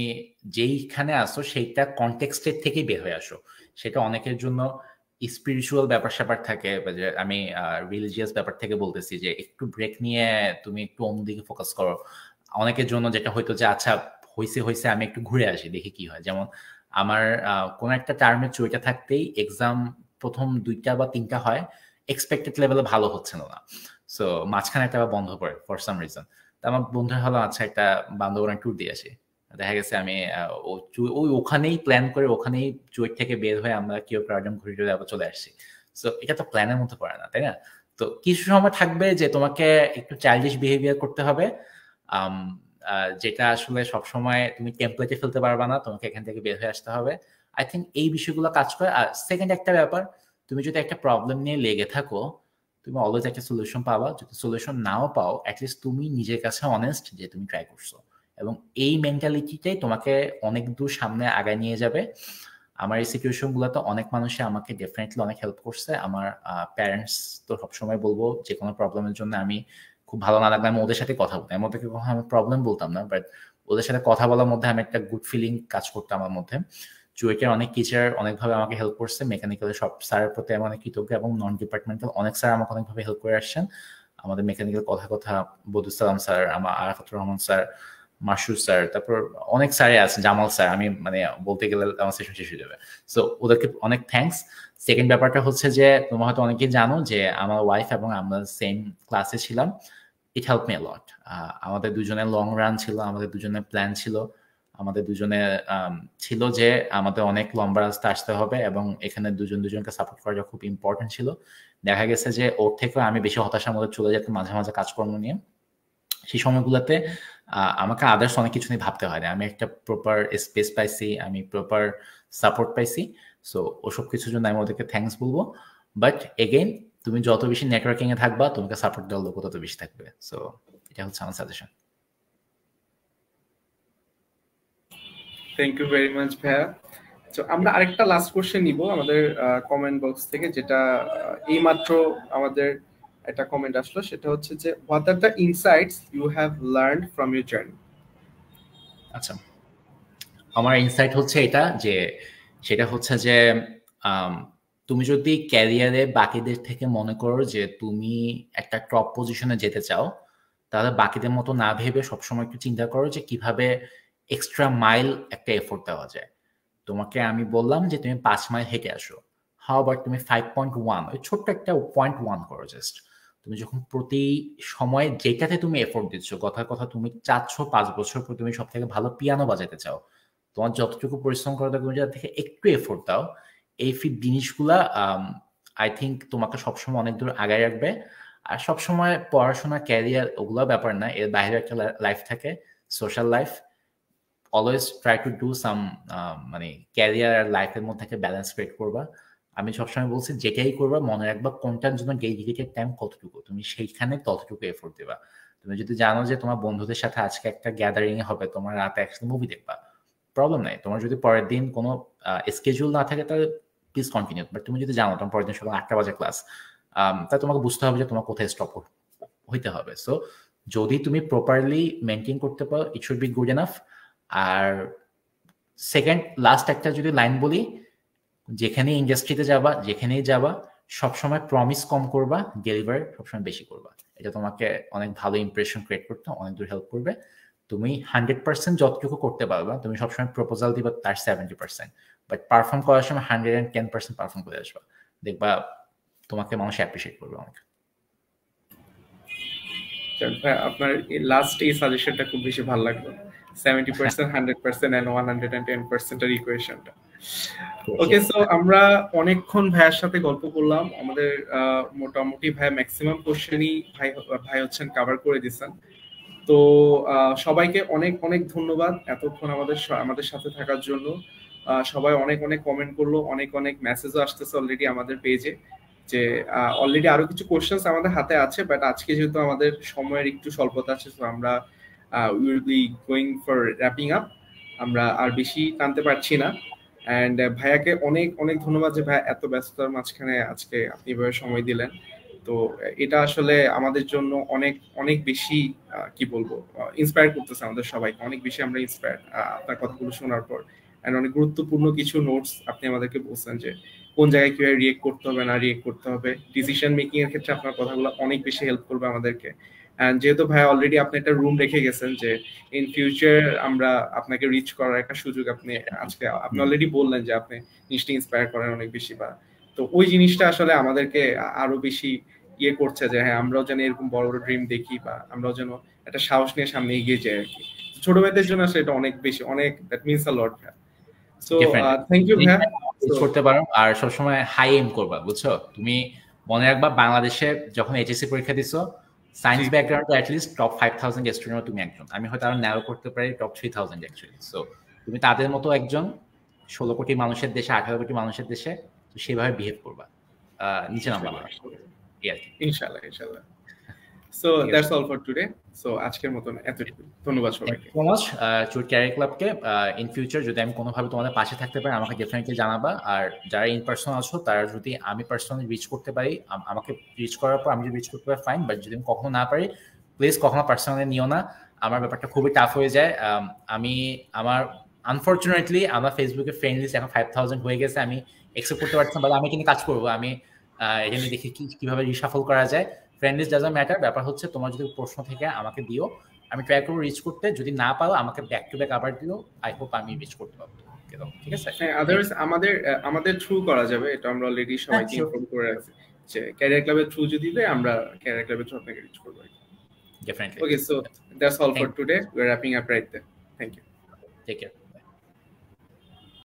যেইখানে আসো সেইটা কনটেক্সটের থেকেই বের হয়ে আসো। সেটা অনেকের জন্য স্পিরিচুয়াল ব্যাপার স্যাপার থাকে, বা যে আমি রিলিজিয়াস ব্যাপার থেকে বলতেছি যে একটু ব্রেক নিয়ে তুমি একটু অন্যদিকে ফোকাস করো। অনেকের জন্য যেটা হয়তো যে আচ্ছা হয়েছে হয়েছে, আমি একটু ঘুরে আসি দেখি কি হয়। যেমন আমার কোন একটা টার্মে চুইটা থাকতেই এক্সাম প্রথম 2টা বা 3টা হয়, এক্সপেক্টেড লেভেলে ভালো হচ্ছে না। সো মাঝখানে একটা বন্ধ পড়ে ফর সাম রিজন। আমার বন্ধুরা হলো আচ্ছা একটা বান্দরবান ট্যুর দিয়ে আসি। দেখা গেছে আমি ওই ওখানেই প্ল্যান করে ওখানেই চুয়েট থেকে বের হয়ে আমরা কেউ কার্ডম ঘুরে টুরে আবার চলে আসছি। সো এটা তো প্ল্যানের মতো করে না, তাই না? তো কিছু সময় থাকবে যে তোমাকে একটু চাইল্ডিশ বিহেভিয়ার করতে হবে, যেটা আসলে সবসময় তুমি টেমপ্লেটে ফেলতে পারবা না, তোমাকে এখান থেকে বের হয়ে আসতে হবে। আই থিঙ্ক এই বিষয়গুলো কাজ করে। আর সেকেন্ড একটা ব্যাপার, তুমি যদি একটা প্রবলেম নিয়ে লেগে থাকো, তুমি অলওয়েজ একটা সলিউশন পাবা। যদি সলিউশন নাও পাও, অ্যাটলিস্ট তুমি নিজের কাছে অনেস্ট যে তুমি ট্রাই করছো, এবং এই মেন্টালিটিটাই তোমাকে অনেক দূর সামনে আগায় নিয়ে যাবে। আমার এই সিচুয়েশন গুলোতে অনেক মানুষে আমাকে ডেফিনেটলি অনেক হেল্প করছে। আমার প্যারেন্টস তো সবসময় বলবো যে কোনো প্রবলেমের জন্য আমি খুব ভালো না লাগলে আমি ওদের সাথে কথা বলতাম, এর মধ্যে কখনো আমি প্রবলেম বলতাম না, বাট ওদের সাথে কথা বলার মধ্যে আমি একটা গুড ফিলিং কাজ করতাম আমার মধ্যে। চুয়েটের অনেক টিচার অনেকভাবে আমাকে হেল্প করছে, মেকানিক্যালের সব স্যারের প্রতি আমি অনেক কৃতজ্ঞ, এবং নন ডিপার্টমেন্টাল অনেক স্যার আমাকে অনেকভাবে হেল্প করে আসছেন। আমাদের মেকানিক্যাল কথা বদুসালাম স্যার, আমার আরাফাতুর রহমান স্যার, মাসুদ স্যার, তারপর অনেক স্যারই আছে, জামাল স্যার, আমি মানে বলতে গেলে আমার সেশন শেষ হয়ে যাবে। সো ওদেরকে অনেক থ্যাঙ্কস। সেকেন্ড ব্যাপারটা হচ্ছে যে তোমরা হয়তো অনেকেই জানো যে আমার ওয়াইফ এবং আমরা সেম ক্লাসে ছিলাম। ইট হেল্প মি লট। আমাদের দুজনের লং রান ছিল, আমাদের দুজনের প্ল্যান ছিল, আমাদের দুজনের ছিল যে আমাদের অনেক লম্বা রাস্তা আসতে হবে, এবং এখানে দুজনকে সাপোর্ট করাটা খুব ইম্পর্টেন্ট ছিল। দেখা গেছে যে ওর থেকেও আমি বেশি হতাশার মধ্যে চলে যেতাম মাঝে মাঝে কাজকর্ম নিয়ে। সেই সময়গুলোতে আমাকে আদার্স অনেক কিছু নিয়ে ভাবতে হয় না, আমি একটা প্রপার স্পেস পাইছি, আমি প্রপার সাপোর্ট পাইছি। সো ওসব কিছুর জন্য আমি ওদেরকে থ্যাঙ্কস বলবো। বাট এগেইন, তুমি যত বেশি নেটওয়ার্কিং এ থাকবা, তোমাকে সাপোর্ট দেওয়ার লোক তত বেশি থাকবে। সো এটা হচ্ছে আমার suggestion. Thank you very much ভাইয়া। তো আমরা আরেকটা লাস্ট কোশ্চেন নিব আমাদের কমেন্ট বক্স থেকে, যেটা এইমাত্র আমাদের একটা কমেন্ট আসলো, সেটা হচ্ছে যে what are the insights you have learned from your journey. আচ্ছা, আমার ইনসাইট হচ্ছে এটা যে, সেটা হচ্ছে যে তুমি যদি ক্যারিয়ারে বাকিদের থেকে মনে করো যে তুমি একটা টপ পজিশনে যেতে চাও, তাহলে বাকিদের মতো না ভেবে সবসময় একটু চিন্তা করো যে কিভাবে এক্সট্রা মাইল একটা এফোর্ট দেওয়া যায়। তোমাকে আমি বললাম যে তুমি 5 মাইল হেঁটে আসো, হাউ আবার তুমি 5.1, ওই ছোট্ট একটা 0.1 করো জাস্ট। তুমি যখন প্রতি সময় যেটাতে তুমি এফোর্ট দিচ্ছ, কথার কথা তুমি চাচ্ছ 5 বছর পর তুমি সব থেকে ভালো পিয়ানো বাজাতে চাও, তোমার যতটুকু পরিশ্রম করা দরকার তুমি যার থেকে একটু এফোর্ট দাও, এই জিনিসগুলা আই থিঙ্ক তোমাকে সবসময় অনেক দূর আগায় রাখবে। আর সবসময় পড়াশোনা, ক্যারিয়ার ওগুলো ব্যাপার না, এর বাইরে একটা লাইফ থাকে, social life. Always try to do সাম, মানে ক্যারিয়ার আর লাইফের মধ্যে একটা ব্যালেন্স ক্রিয়েট করবা। আমি সবসময় বলছি যেটাই করবা মনে রাখবা কোনটার জন্য ডেডিকেটেড টাইম কতটুকু, তুমি সেইখানে ততটুকু এফোর্ট দেবা। তুমি যদি জানো যে তোমার বন্ধুদের সাথে আজকে একটা গ্যাদারিং এ হবে, তোমার রাতে একসাথে মুভি দেখবা, প্রবলেম নাই। তোমার যদি পরের দিন কোনো স্কেজুল না থাকে তাহলে প্লিজ কন্টিনিউ। বাট তুমি যদি জানো তোমার পরের দিন সকাল 8টা বাজে ক্লাস, তাহলে তোমাকে বুঝতে হবে যে তোমার কোথায় স্টপ হইতে হবে। সো যদি তুমি প্রপারলি মেনটেন করতে পারো, it should be good enough. আর সেকেন্ড লাস্ট একটা যদি লাইন বলি, যেখানে ইন্ডাস্ট্রিতে যাবা, যেখানেই যাবা, সবসময় প্রমিস কম করবা, ডেলিভার সবসময় বেশি করবা। এটা তোমাকে অনেক ভালো ইমপ্রেশন ক্রিয়েট করতে অনেক দূর হেল্প করবে। তুমি 100% যতটুকু করতে পারবা, তুমি সবসময় প্রপোজাল দিবা তার 70%, বাট পারফর্ম করার সময় 110% পারফর্ম করে আসবা, দেখবা তোমাকে মানুষ অ্যাপ্রিসিয়েট করবে অনেক। আপনার লাস্ট এই সাজেশনটা খুব বেশি ভালো লাগলো, 70%, 100% and 110% এর ইকুয়েশনটা। ওকে, সো আমরা অনেকক্ষণ ভাইয়ের সাথে গল্প করলাম। আমাদের মোটামুটি ভাই ম্যাক্সিমাম কোশ্চেনই ভাই হচ্ছেন কভার করে দিচ্ছেন। তো সবাইকে অনেক অনেক ধন্যবাদ এতক্ষণ আমাদের সাথে থাকার জন্য। সবাই অনেক অনেক কমেন্ট করলো, অনেক অনেক মেসেজও আসতেছে অলরেডি আমাদের পেজে, যে অলরেডি আরো কিছু কোশ্চেন্স আমাদের হাতে আছে, বাট আজকে যেহেতু আমাদের সময়ের একটু স্বল্পতা আছে, তো আমরা will be going for wrapping up. আমরা আর বেশি টানতে পারছি না। অ্যান্ড ভাইয়াকে অনেক অনেক ধন্যবাদ যে ভাই এত ব্যস্ততার মাঝখানে আজকে আপনি এভাবে সময় দিলেন। তো এটা আসলে আমাদের জন্য অনেক অনেক বেশি কি বলবো, ইন্সপায়ার করতেছে আমাদের সবাইকে, অনেক বেশি আমরা ইন্সপায়ার আপনার কথাগুলো শোনার পর। অ্যান্ড অনেক গুরুত্বপূর্ণ কিছু নোটস আপনি আমাদেরকে বলছেন যে কোন জায়গায় কিভাবে রিয়েক্ট করতে হবে, না রিয়েক্ট করতে হবে, ডিসিশন মেকিং এর ক্ষেত্রে আপনার কথাগুলো অনেক বেশি হেল্প করবে আমাদেরকে। এন্ড যেহেতু ভাই অলরেডি আপনি একটা রুম রেখে গেছেন যে ইন ফিউচার আমরা আপনাকে রিচ করার একটা সুযোগ আপনি আজকে আপনি অলরেডি বললেন যে আপনি জিনিসটা ইন্সপায়ার করেন অনেক বেশি, বা তো ওই জিনিসটা আসলে আমাদেরকে আরো বেশি ইয়ে করছে যে হ্যাঁ আমরাও যেন এরকম বড় বড় ড্রিম দেখি, বা আমরাও যেন একটা সাহস নিয়ে সামনে এগিয়ে যাই আর কি। ছোট ভাইদের জন্য আসলে এটা অনেক বেশি, অনেক that means a lot. So Definitely. Thank you ভাইয়া। করতে পারো আর সবসময় হাই এম করবা, বুঝছো? তুমি মনে রাখবা বাংলাদেশে যখন এইচএসসি পরীক্ষা দিছো সায়েন্স ব্যাকগ্রাউন্ডে অ্যাটলিস্ট টপ 5000 স্টুডেন্ট তুমি একজন, আমি হয়তো আরো ন্যারো করতে পারি টপ 3000 অ্যাকচুয়ালি। সো তুমি তাদের মতো একজন 16 কোটি মানুষের দেশে, 18 কোটি মানুষের দেশে, তো সেভাবে বিহেভ করবা, নিচে নামবা না। ইনশাআল্লাহ ইনশাআল্লাহ। So that's all for today. So আজকের মতন এতটুকু, ধন্যবাদ সবাইকে সো মাচ। চুট ক্যারিয়ার ক্লাবকে ইন ফিউচার যদি আমি কোনোভাবে তোমাদের পাশে থাকতে পারি আমাকে ডেফিনেটলি জানাবা। আর যারা ইন পার্সন আছো তারা যদি আমি পার্সোনালি রিচ করতে পারি, আমাকে রিচ করার পর আমি যদি রিচ করতে পারি ফাইন, বাট যদি আমি কখনো না পারি প্লিজ কখনো পার্সোনালি নিও না। আমার ব্যাপারটা খুবই টাফ হয়ে যায়। আমি আমার আনফর্চুনেটলি আমার ফেসবুকে ফ্রেন্ড লিস্ট এখন 5000 হয়ে গেছে, আমি এক্সেপ্ট করতে পারছি না, বাট আমি কিন্তু কাজ করবো। আমি এখানে দেখি কিভাবে রিশাফল করা যায়। ফ্রেন্ড লিস্ট ডাজন্ট ম্যাটার, ব্যাপার হচ্ছে তোমার যদি প্রশ্ন থেকে আমাকে দিও, আমি ট্রাই করবো রিচ করতে। যদি না পারো আমাকে ব্যাক টু ব্যাক আবার দিও, আই হোপ আমি রিচ করতে পারবো। ঠিক আছে? হ্যাঁ, আদারওয়াইজ আমাদের থ্রু করা যাবে, এটা আমরা অলরেডি সবাইকে ইনফর্ম করে রাখছি যে ক্যারিয়ার ক্লাবের থ্রু যদি দিলে আমরা ক্যারিয়ার ক্লাবের থ্রু আপনাকে রিচ করবো। Definitely. Okay, so that's all for today. We're wrapping up right there. Thank you. Take care.